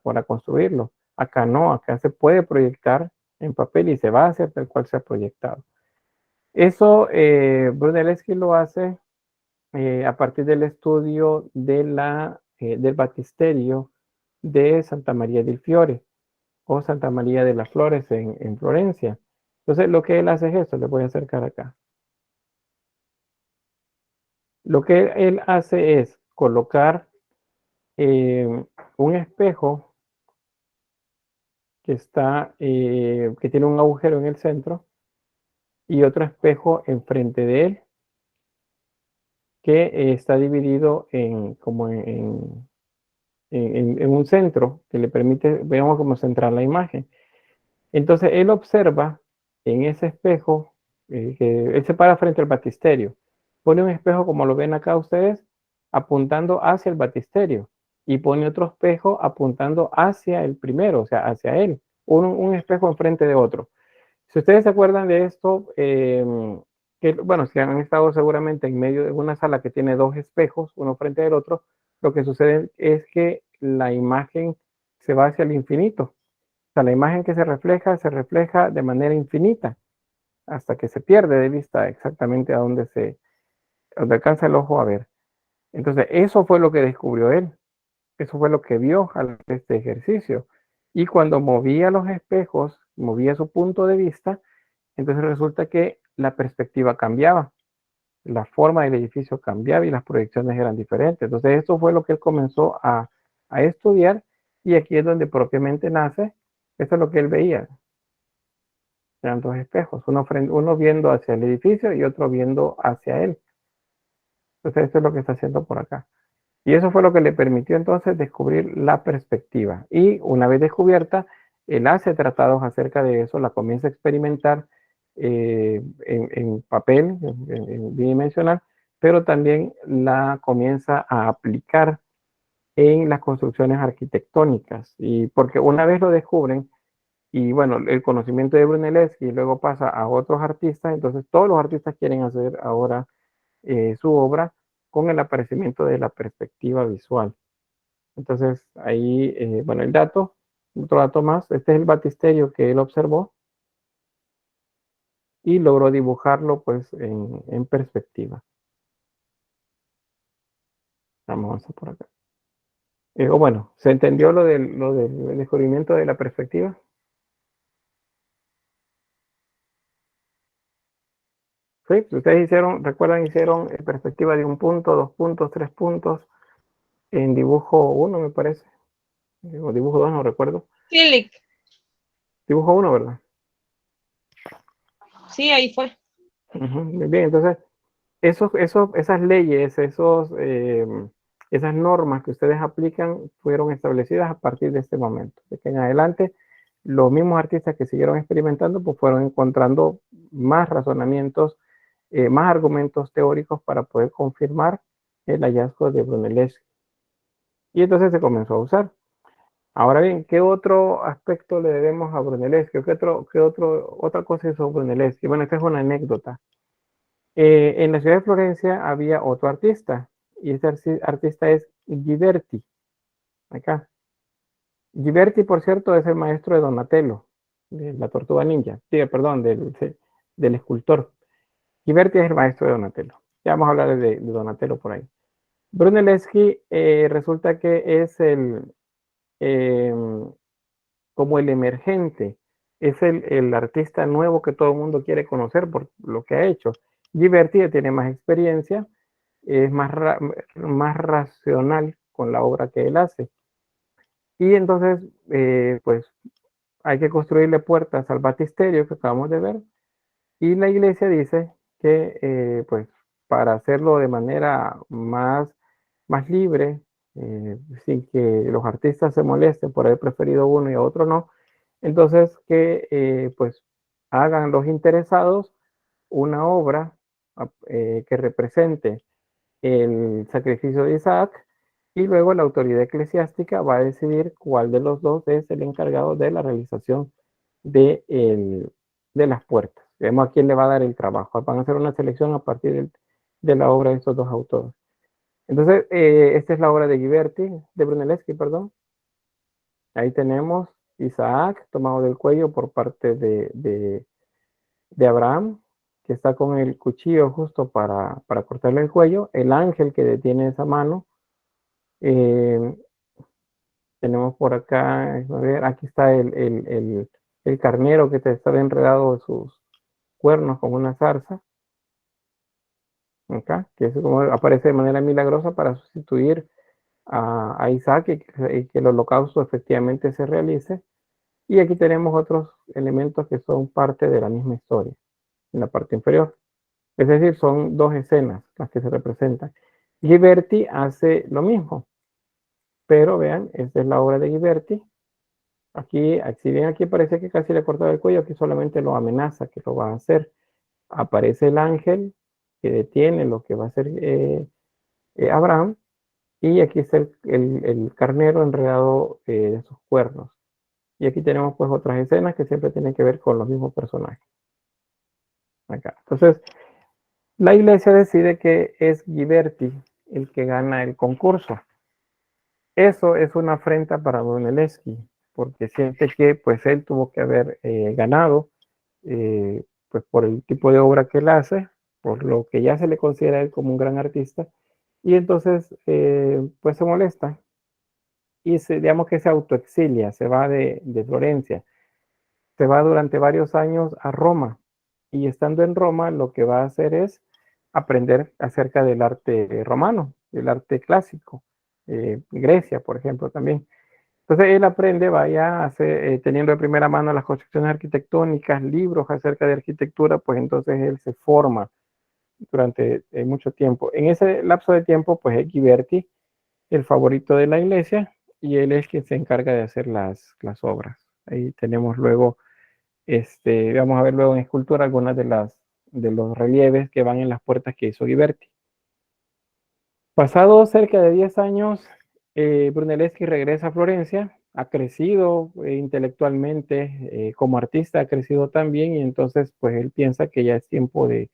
para construirlo. Acá no, acá se puede proyectar en papel y se va a hacer tal cual se ha proyectado. Eso Brunelleschi lo hace a partir del estudio del batisterio de Santa María del Fiore o Santa María de las Flores en Florencia. Entonces lo que él hace es esto, le voy a acercar acá. Lo que él hace es colocar un espejo que tiene un agujero en el centro y otro espejo enfrente de él que está dividido como en un centro que le permite, veamos cómo centrar la imagen. Entonces él observa en ese espejo, que él se para frente al batisterio, pone un espejo como lo ven acá ustedes, apuntando hacia el batisterio, y pone otro espejo apuntando hacia el primero, o sea, hacia él, un espejo enfrente de otro. Si ustedes se acuerdan de esto, bueno, si han estado seguramente en medio de una sala que tiene dos espejos, uno frente al otro, lo que sucede es que la imagen se va hacia el infinito. O sea, la imagen que se refleja de manera infinita, hasta que se pierde de vista exactamente a donde alcanza el ojo a ver. Entonces, eso fue lo que descubrió él. Eso fue lo que vio al hacer este ejercicio. Y cuando movía los espejos, movía su punto de vista, entonces resulta que la perspectiva cambiaba, la forma del edificio cambiaba y las proyecciones eran diferentes. Entonces, esto fue lo que él comenzó a estudiar, y aquí es donde propiamente nace. Esto es lo que él veía. Eran dos espejos, uno viendo hacia el edificio y otro viendo hacia él. Entonces, esto es lo que está haciendo por acá. Y eso fue lo que le permitió entonces descubrir la perspectiva. Y una vez descubierta, él hace tratados acerca de eso, la comienza a experimentar en papel, en bidimensional, pero también la comienza a aplicar en las construcciones arquitectónicas. Y porque una vez lo descubren, y bueno, el conocimiento de Brunelleschi luego pasa a otros artistas, entonces todos los artistas quieren hacer ahora su obra con el aparecimiento de la perspectiva visual. Entonces ahí, bueno, otro dato más, este es el batisterio que él observó y logró dibujarlo pues en perspectiva. Vamos a avanzar por acá. Bueno, ¿se entendió lo del descubrimiento de la perspectiva? ¿Sí? Ustedes hicieron, recuerdan, hicieron perspectiva de 1 punto, 2 puntos, 3 puntos en dibujo 1, me parece. O dibujo 2, no recuerdo. Philip, Dibujo 1, ¿verdad? sí, ahí fue. Muy bien, entonces, esas leyes, esas normas que ustedes aplican fueron establecidas a partir de este momento. De que en adelante, los mismos artistas que siguieron experimentando, pues fueron encontrando más razonamientos, más argumentos teóricos para poder confirmar el hallazgo de Brunelleschi. Y entonces se comenzó a usar. Ahora bien, ¿qué otro aspecto le debemos a Brunelleschi? ¿Otra cosa hizo Brunelleschi? Bueno, esta es una anécdota. En la ciudad de Florencia había otro artista, y este artista es Ghiberti. Acá. Ghiberti, por cierto, es el maestro de Donatello, de la Tortuga Ninja. Sí, perdón, del escultor. Ghiberti es el maestro de Donatello. Ya vamos a hablar de Donatello por ahí. Brunelleschi resulta que es como el emergente, es el artista nuevo que todo el mundo quiere conocer por lo que ha hecho. Ghiberti tiene más experiencia, es más racional con la obra que él hace. Y entonces, pues, hay que construirle puertas al batisterio que acabamos de ver. Y la iglesia dice que, pues, para hacerlo de manera más libre, sin que los artistas se molesten por haber preferido uno y a otro no, entonces que, pues, hagan los interesados una obra que represente el sacrificio de Isaac, y luego la autoridad eclesiástica va a decidir cuál de los dos es el encargado de la realización de las puertas. Vemos a quién le va a dar el trabajo. Van a hacer una selección a partir de la obra de estos dos autores. Entonces, esta es la obra de Ghiberti, de Brunelleschi, perdón. Ahí tenemos Isaac tomado del cuello por parte de Abraham, que está con el cuchillo justo para cortarle el cuello, el ángel que detiene esa mano. Tenemos por acá, a ver, aquí está el carnero que está enredado de sus cuernos como una zarza. Acá, que es como aparece de manera milagrosa para sustituir a Isaac y que el holocausto efectivamente se realice. Y aquí tenemos otros elementos que son parte de la misma historia, en la parte inferior. Es decir, son dos escenas las que se representan. Ghiberti hace lo mismo, pero vean, esta es la obra de Ghiberti. Aquí, si bien aquí parece que casi le ha cortado el cuello, aquí solamente lo amenaza que lo va a hacer. Aparece el ángel que detiene lo que va a hacer Abraham, y aquí está el carnero enredado de sus cuernos. Y aquí tenemos pues otras escenas que siempre tienen que ver con los mismos personajes. Acá. Entonces, la iglesia decide que es Ghiberti el que gana el concurso. Eso es una afrenta para Brunelleschi, porque siente que pues él tuvo que haber ganado, pues por el tipo de obra que él hace, por lo que ya se le considera él como un gran artista, y entonces pues se molesta y digamos que se autoexilia, se va de Florencia, se va durante varios años a Roma, y estando en Roma lo que va a hacer es aprender acerca del arte romano, del arte clásico, Grecia, por ejemplo, también. Entonces él aprende, teniendo de primera mano las construcciones arquitectónicas, libros acerca de arquitectura, pues entonces él se forma durante mucho tiempo. En ese lapso de tiempo, pues es Ghiberti el favorito de la iglesia, y él es quien se encarga de hacer las obras. Ahí tenemos luego, vamos a ver luego en escultura algunas de los relieves que van en las puertas que hizo Ghiberti. Pasado cerca de 10 años, Brunelleschi regresa a Florencia, ha crecido intelectualmente, como artista ha crecido también, y entonces pues él piensa que ya es tiempo de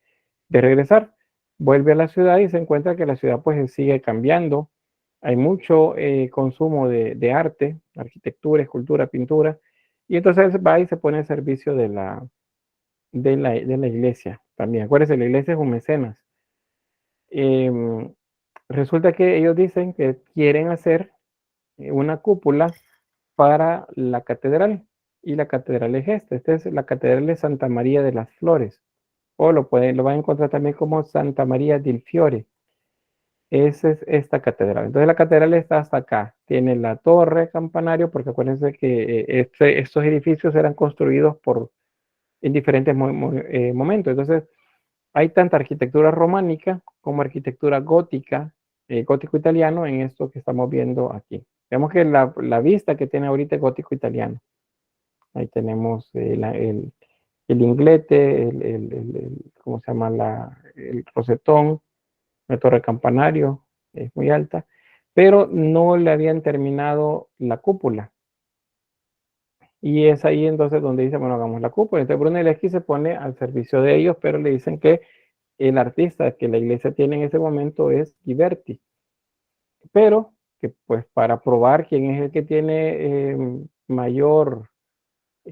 regresar. Vuelve a la ciudad y se encuentra que la ciudad pues sigue cambiando. Hay mucho consumo de arte, arquitectura, escultura, pintura, y entonces va y se pone al servicio de la iglesia también. Acuérdense, la iglesia es un mecenas. Resulta que ellos dicen que quieren hacer una cúpula para la catedral, y la catedral es esta es la catedral de Santa María de las Flores. o lo van a encontrar también como Santa María del Fiore. Esa es esta catedral. Entonces la catedral está hasta acá. Tiene la torre campanario, porque acuérdense que estos edificios eran construidos en diferentes momentos. Entonces hay tanta arquitectura románica como arquitectura gótica, gótico italiano en esto que estamos viendo aquí. Vemos que la vista que tiene ahorita es gótico italiano. Ahí tenemos el inglete, ¿cómo se llama? El rosetón, la torre campanario, es muy alta, pero no le habían terminado la cúpula. Y es ahí entonces donde dice, bueno, hagamos la cúpula. Entonces Brunelleschi se pone al servicio de ellos, pero le dicen que el artista que la iglesia tiene en ese momento es Ghiberti. Pero que pues para probar quién es el que tiene mayor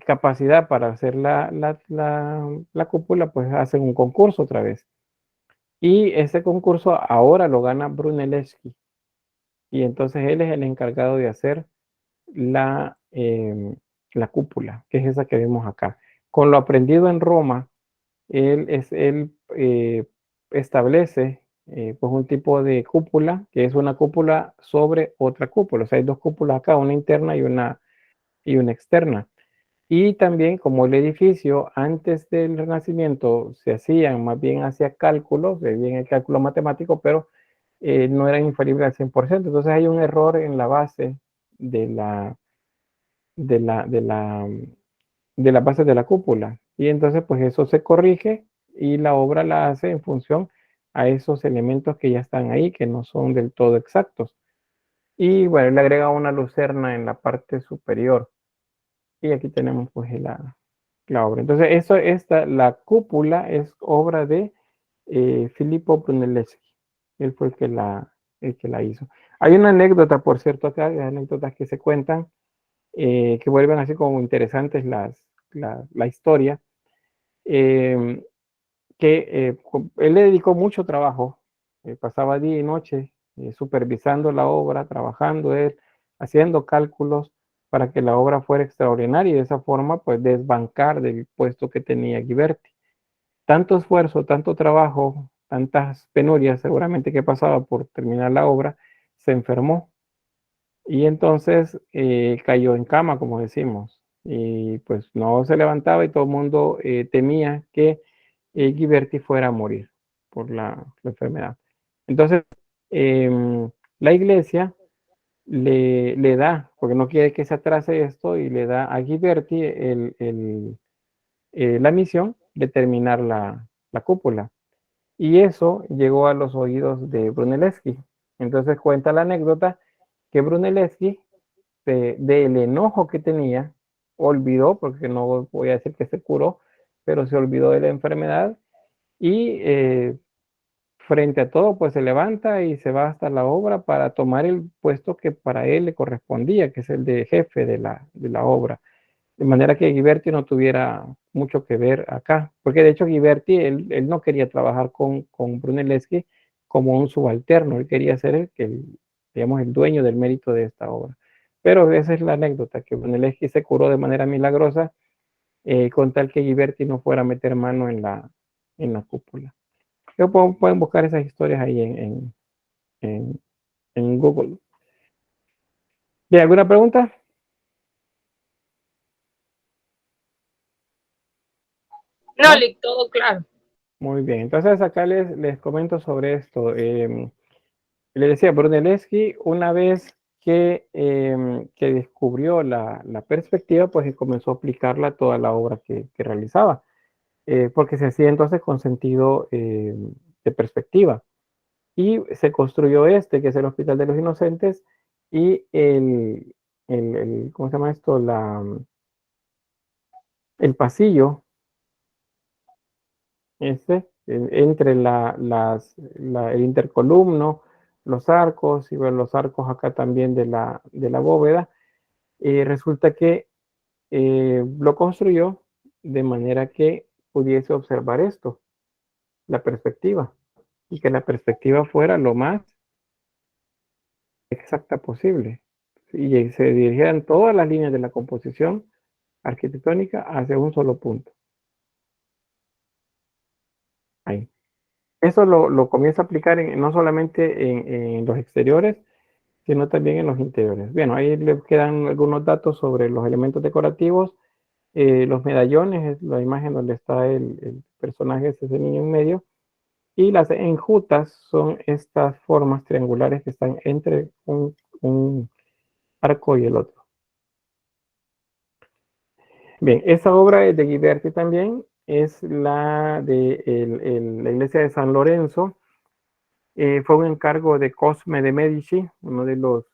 capacidad para hacer la cúpula, pues hacen un concurso otra vez. Y ese concurso ahora lo gana Brunelleschi. Y entonces él es el encargado de hacer la cúpula, que es esa que vemos acá. Con lo aprendido en Roma, él establece pues un tipo de cúpula, que es una cúpula sobre otra cúpula. O sea, hay dos cúpulas acá, una interna y una externa. Y también como el edificio antes del Renacimiento se hacían más bien hacia cálculos, bien el cálculo matemático, pero no eran infalibles al 100%. Entonces hay un error en la base de la base de la cúpula. Y entonces pues eso se corrige y la obra la hace en función a esos elementos que ya están ahí, que no son del todo exactos. Y bueno, le agrega una lucerna en la parte superior. Y aquí tenemos pues la obra. Entonces, la cúpula es obra de Filippo Brunelleschi. Él fue el que la hizo. Hay una anécdota, por cierto, acá, hay anécdotas que se cuentan, que vuelven así como interesantes la historia, que él le dedicó mucho trabajo, pasaba día y noche supervisando la obra, trabajando él, haciendo cálculos para que la obra fuera extraordinaria y de esa forma pues desbancar del puesto que tenía Ghiberti. Tanto esfuerzo, tanto trabajo, tantas penurias seguramente que pasaba por terminar la obra, se enfermó y entonces cayó en cama, como decimos, y pues no se levantaba y todo el mundo temía que Ghiberti fuera a morir por la enfermedad. Entonces, la iglesia le da, porque no quiere que se atrase esto, y le da a Ghiberti la misión de terminar la cúpula. Y eso llegó a los oídos de Brunelleschi. Entonces cuenta la anécdota que Brunelleschi, del enojo que tenía, olvidó, porque no voy a decir que se curó, pero se olvidó de la enfermedad y frente a todo, pues se levanta y se va hasta la obra para tomar el puesto que para él le correspondía, que es el de jefe de la obra. De manera que Ghiberti no tuviera mucho que ver acá, porque de hecho Ghiberti, él no quería trabajar con Brunelleschi como un subalterno, él quería ser digamos, el dueño del mérito de esta obra. Pero esa es la anécdota, que Brunelleschi se curó de manera milagrosa, con tal que Ghiberti no fuera a meter mano en la cúpula. Pueden buscar esas historias ahí en Google. ¿Bien, alguna pregunta? No, todo claro. Muy bien, entonces acá les comento sobre esto. Le decía, Brunelleschi, una vez que descubrió la perspectiva, pues comenzó a aplicarla a toda la obra que realizaba, porque se hacía entonces con sentido de perspectiva. Y se construyó que es el Hospital de los Inocentes, y ¿cómo se llama esto? El pasillo, entre el intercolumno, los arcos, y bueno, los arcos acá también de la bóveda, resulta que lo construyó de manera que pudiese observar esto, la perspectiva, y que la perspectiva fuera lo más exacta posible. Y se dirigieran todas las líneas de la composición arquitectónica hacia un solo punto. Ahí. Eso lo comienza a aplicar no solamente en los exteriores, sino también en los interiores. Bueno, ahí le quedan algunos datos sobre los elementos decorativos. Los medallones es la imagen donde está el personaje, ese niño en medio. Y las enjutas son estas formas triangulares que están entre un arco y el otro. Bien, esa obra es de Ghiberti también, es la de la iglesia de San Lorenzo. Fue un encargo de Cosme de Medici, uno de los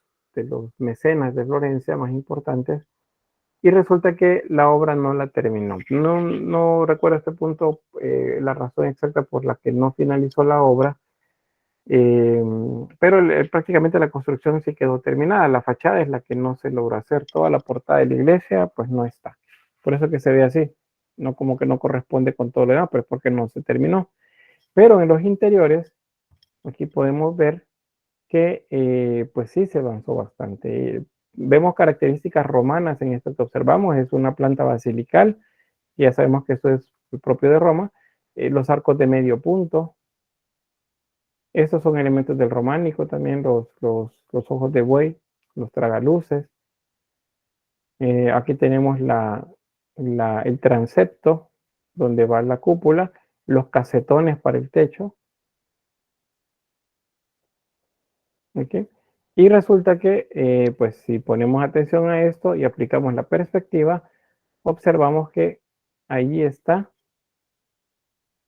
mecenas de Florencia más importantes, y resulta que la obra no la terminó. No recuerdo a este punto la razón exacta por la que no finalizó la obra, pero prácticamente la construcción sí quedó terminada. La fachada es la que no se logró hacer. Toda la portada de la iglesia pues no está. Por eso que se ve así. No como que no corresponde con todo lo demás, pero es porque no se terminó. Pero en los interiores, aquí podemos ver que pues sí se avanzó bastante. Vemos características romanas en esto que observamos. Es una planta basilical. Ya sabemos que eso es el propio de Roma. Los arcos de medio punto. Estos son elementos del románico también, los ojos de buey, los tragaluces. Aquí tenemos el transepto, donde va la cúpula, los casetones para el techo. ¿Okay? Y resulta que, pues si ponemos atención a esto y aplicamos la perspectiva, observamos que ahí está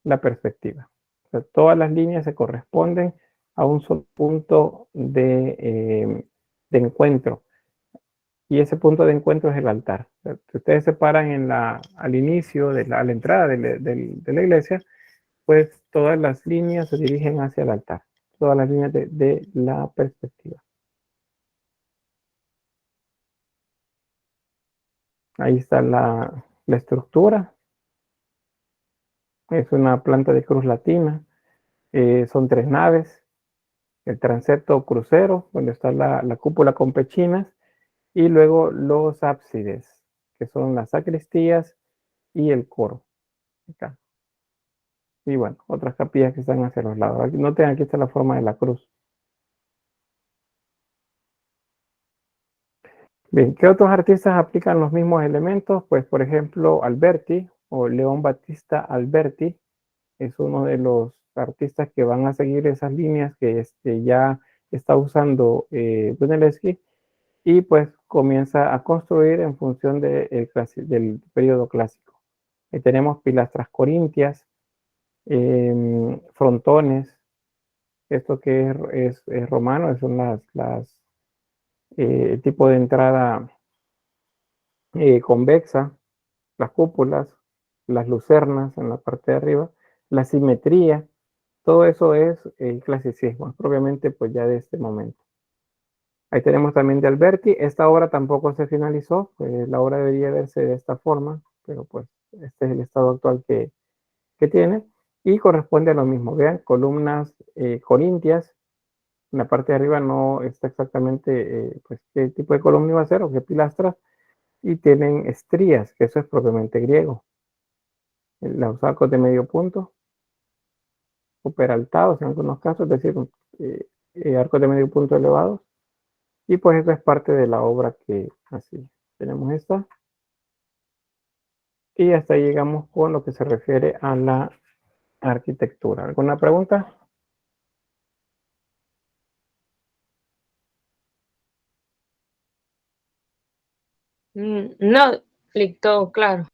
la perspectiva. O sea, todas las líneas se corresponden a un solo punto de encuentro. Y ese punto de encuentro es el altar. O sea, si ustedes se paran al inicio, a la entrada de la iglesia, pues todas las líneas se dirigen hacia el altar. Todas las líneas de la perspectiva. Ahí está la estructura. Es una planta de cruz latina. Son 3 naves. El transepto crucero, donde está la cúpula con pechinas. Y luego los ábsides, que son las sacristías y el coro. Acá. Y bueno, otras capillas que están hacia los lados. Aquí, noten, aquí está la forma de la cruz. Bien, ¿qué otros artistas aplican los mismos elementos? Pues, por ejemplo, Alberti o León Battista Alberti es uno de los artistas que van a seguir esas líneas que ya está usando Brunelleschi, y pues comienza a construir en función del periodo clásico. Tenemos pilastras corintias, frontones, esto que es romano, son el tipo de entrada convexa, las cúpulas, las lucernas en la parte de arriba, la simetría, todo eso es el clasicismo, propiamente pues ya de este momento. Ahí tenemos también de Alberti. Esta obra tampoco se finalizó, pues la obra debería verse de esta forma, pero pues este es el estado actual que tiene, y corresponde a lo mismo. Vean, columnas corintias. En la parte de arriba no está exactamente pues qué tipo de columna iba a ser o qué pilastras, y tienen estrías, que eso es propiamente griego. Los arcos de medio punto o peraltados en algunos casos, es decir, arcos de medio punto elevados, y pues eso es parte de la obra que así tenemos esta, y hasta ahí llegamos con lo que se refiere a la arquitectura. ¿Alguna pregunta? No, listo, claro.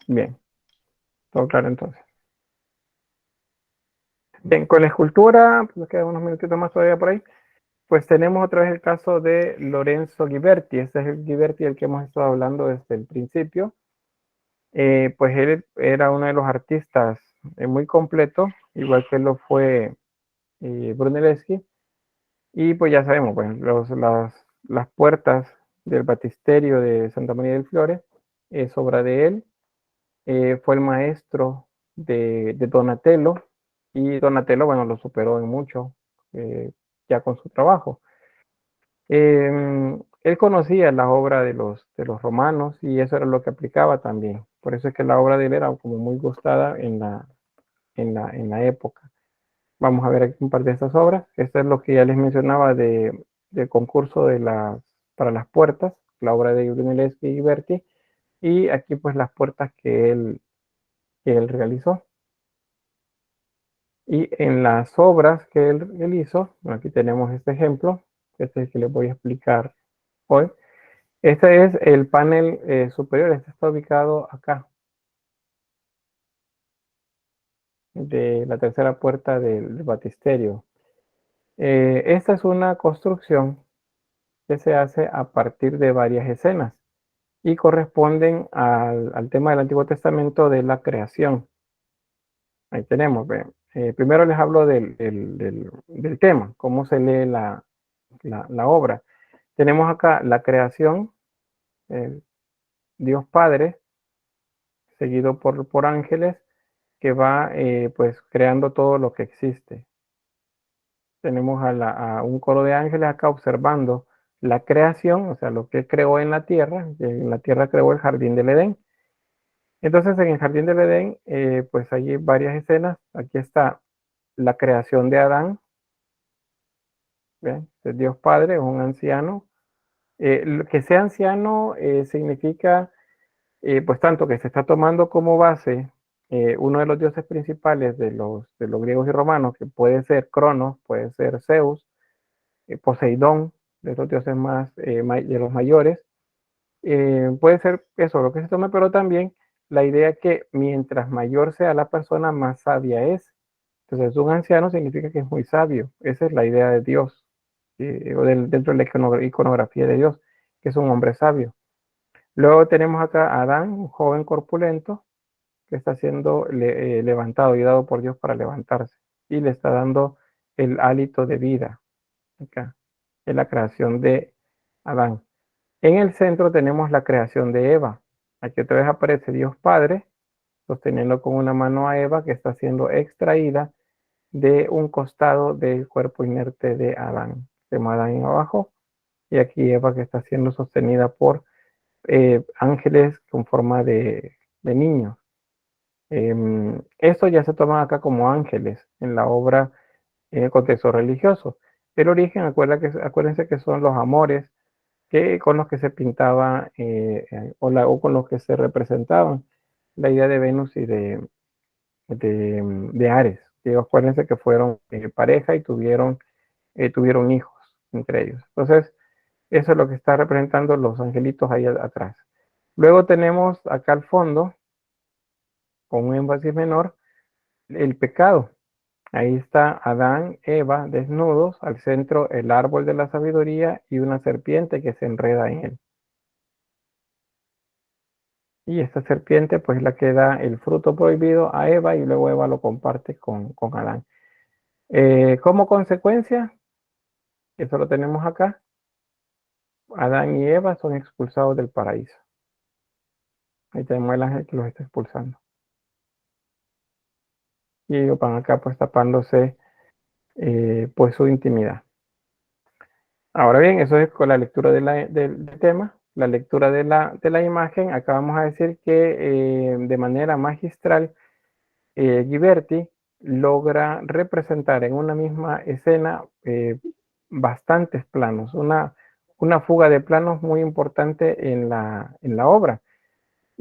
Bien, todo claro entonces. Bien, con la escultura, pues nos quedan unos minutitos más todavía por ahí. Pues tenemos otra vez el caso de Lorenzo Ghiberti. Este es el Ghiberti del que hemos estado hablando desde el principio. Pues él era uno de los artistas muy completo, igual que lo fue Brunelleschi. Y pues ya sabemos, pues, las puertas del batisterio de Santa María del Fiore es obra de él. Fue el maestro de Donatello, y Donatello, bueno, lo superó en mucho ya con su trabajo. Él conocía la obra de los romanos, y eso era lo que aplicaba también. Por eso es que la obra de él era como muy gustada en la época. Vamos a ver aquí un par de estas obras. Esta es lo que ya les mencionaba del concurso para las puertas, la obra de Brunelleschi y Ghiberti, y aquí pues las puertas que él realizó. Y en las obras que él hizo, aquí tenemos este ejemplo, este es el que les voy a explicar hoy. Este es el panel superior, este está ubicado acá, de la tercera puerta del baptisterio. Esta es una construcción que se hace a partir de varias escenas y corresponden al tema del Antiguo Testamento de la creación. Ahí tenemos, ven. Primero les hablo del tema, cómo se lee la obra. Tenemos acá la creación, Dios Padre, seguido por ángeles, que va pues creando todo lo que existe. Tenemos a un coro de ángeles acá observando la creación, o sea, lo que creó en la tierra. En la tierra creó el jardín del Edén. Entonces, en el jardín del Edén, pues hay varias escenas. Aquí está la creación de Adán. ¿Ven? Es Dios Padre, es un anciano. Que sea anciano significa, pues tanto que se está tomando como base uno de los dioses principales de los griegos y romanos, que puede ser Cronos, puede ser Zeus, Poseidón, de los dioses más, de los mayores. Puede ser eso lo que se tome, pero también la idea que mientras mayor sea la persona, más sabia es. Entonces, un anciano significa que es muy sabio. Esa es la idea de Dios, o dentro de la iconografía de Dios, que es un hombre sabio. Luego tenemos acá a Adán, un joven corpulento, que está siendo levantado y dado por Dios para levantarse. Y le está dando el hálito de vida. Acá, en la creación de Adán. En el centro tenemos la creación de Eva. Aquí otra vez aparece Dios Padre, sosteniendo con una mano a Eva, que está siendo extraída de un costado del cuerpo inerte de Adán. Tenemos a Adán en abajo, y aquí Eva, que está siendo sostenida por ángeles con forma de niños. Esto ya se toma acá como ángeles en la obra, en el contexto religioso. El origen, acuérdense que son los amores con los que se pintaba o con los que se representaban la idea de Venus y de Ares. Que acuérdense que fueron pareja y tuvieron hijos entre ellos. Entonces, eso es lo que está representando los angelitos ahí atrás. Luego tenemos acá al fondo, con un énfasis menor, el pecado. Ahí está Adán, Eva, desnudos, al centro el árbol de la sabiduría y una serpiente que se enreda en él. Y esta serpiente pues la que da el fruto prohibido a Eva, y luego Eva lo comparte con Adán. Como consecuencia, eso lo tenemos acá, Adán y Eva son expulsados del paraíso. Ahí tenemos el ángel que los está expulsando. Y ellos van acá pues tapándose pues su intimidad. Ahora bien, eso es con la lectura del tema. La lectura de la imagen. Acá vamos a decir que de manera magistral Ghiberti logra representar en una misma escena bastantes planos, una fuga de planos muy importante en la obra.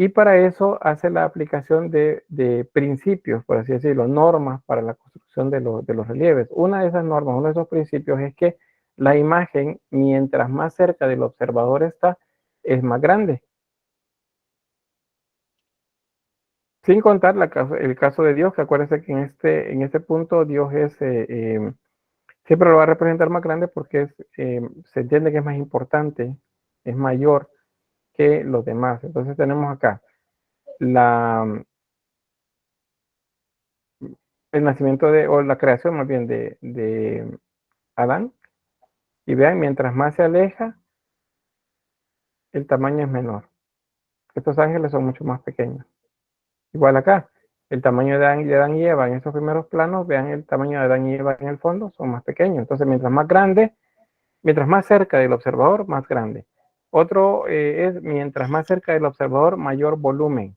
Y para eso hace la aplicación de principios, por así decirlo, normas para la construcción de los relieves. Una de esas normas, uno de esos principios es que la imagen, mientras más cerca del observador está, es más grande. Sin contar el caso de Dios, que acuérdense que en este punto Dios siempre lo va a representar más grande porque se entiende que es más importante, es mayor que los demás. Entonces tenemos acá el nacimiento o la creación más bien de Adán. Y vean, mientras más se aleja, el tamaño es menor. Estos ángeles son mucho más pequeños. Igual acá, el tamaño de Adán y Eva en estos primeros planos, vean el tamaño de Adán y Eva en el fondo, son más pequeños. Entonces, mientras más cerca del observador, más grande. Otro es, mientras más cerca del observador, mayor volumen.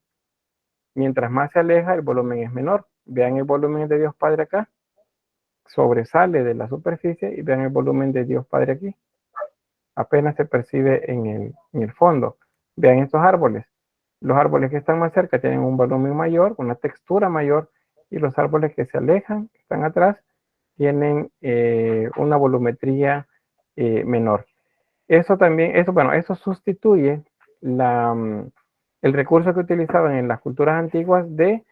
Mientras más se aleja, el volumen es menor. Vean el volumen de Dios Padre acá. Sobresale de la superficie y vean el volumen de Dios Padre aquí. Apenas se percibe en el fondo. Vean estos árboles. Los árboles que están más cerca tienen un volumen mayor, una textura mayor, y los árboles que se alejan, que están atrás, tienen una volumetría menor. Eso también, eso sustituye el recurso que utilizaban en las culturas antiguas de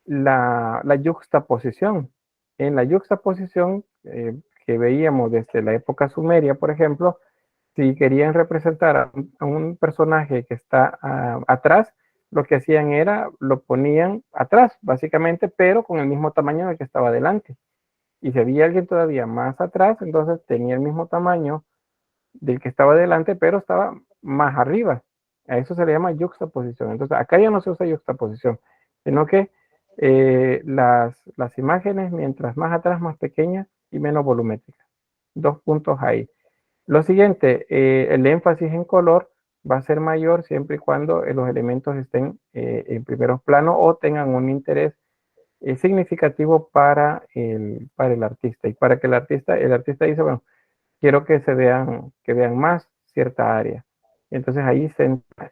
la yuxtaposición. En la yuxtaposición que veíamos desde la época sumeria, por ejemplo, si querían representar a un personaje que está atrás, lo que hacían era, lo ponían atrás, básicamente, pero con el mismo tamaño del que estaba adelante. Y si había alguien todavía más atrás, entonces tenía el mismo tamaño del que estaba adelante, pero estaba más arriba. A eso se le llama yuxtaposición. Entonces, acá ya no se usa yuxtaposición, sino que las imágenes, mientras más atrás, más pequeñas y menos volumétricas. 2 puntos ahí. Lo siguiente, el énfasis en color va a ser mayor siempre y cuando los elementos estén en primeros planos o tengan un interés significativo para el artista. Y para que el artista dice, bueno, quiero que vean más cierta área. Entonces ahí se entra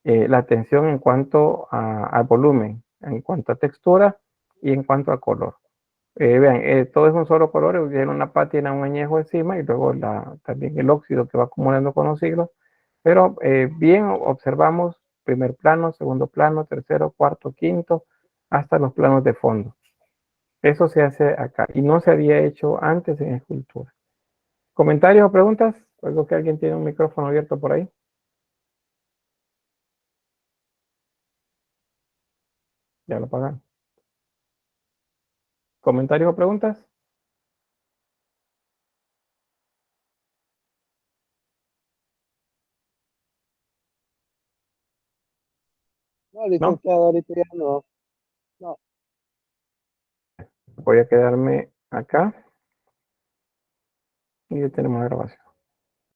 la atención en cuanto al volumen, en cuanto a textura y en cuanto a color. Vean, todo es un solo color, tiene una pátina, un añejo encima y luego también el óxido que va acumulando con los siglos. Pero bien observamos primer plano, segundo plano, tercero, cuarto, quinto, hasta los planos de fondo. Eso se hace acá y no se había hecho antes en escultura. ¿Comentarios o preguntas? Algo que alguien tiene un micrófono abierto por ahí. Ya lo apagan. ¿Comentarios o preguntas? No, licenciado, ahorita ya no. No. Voy a quedarme acá y ya tenemos la grabación.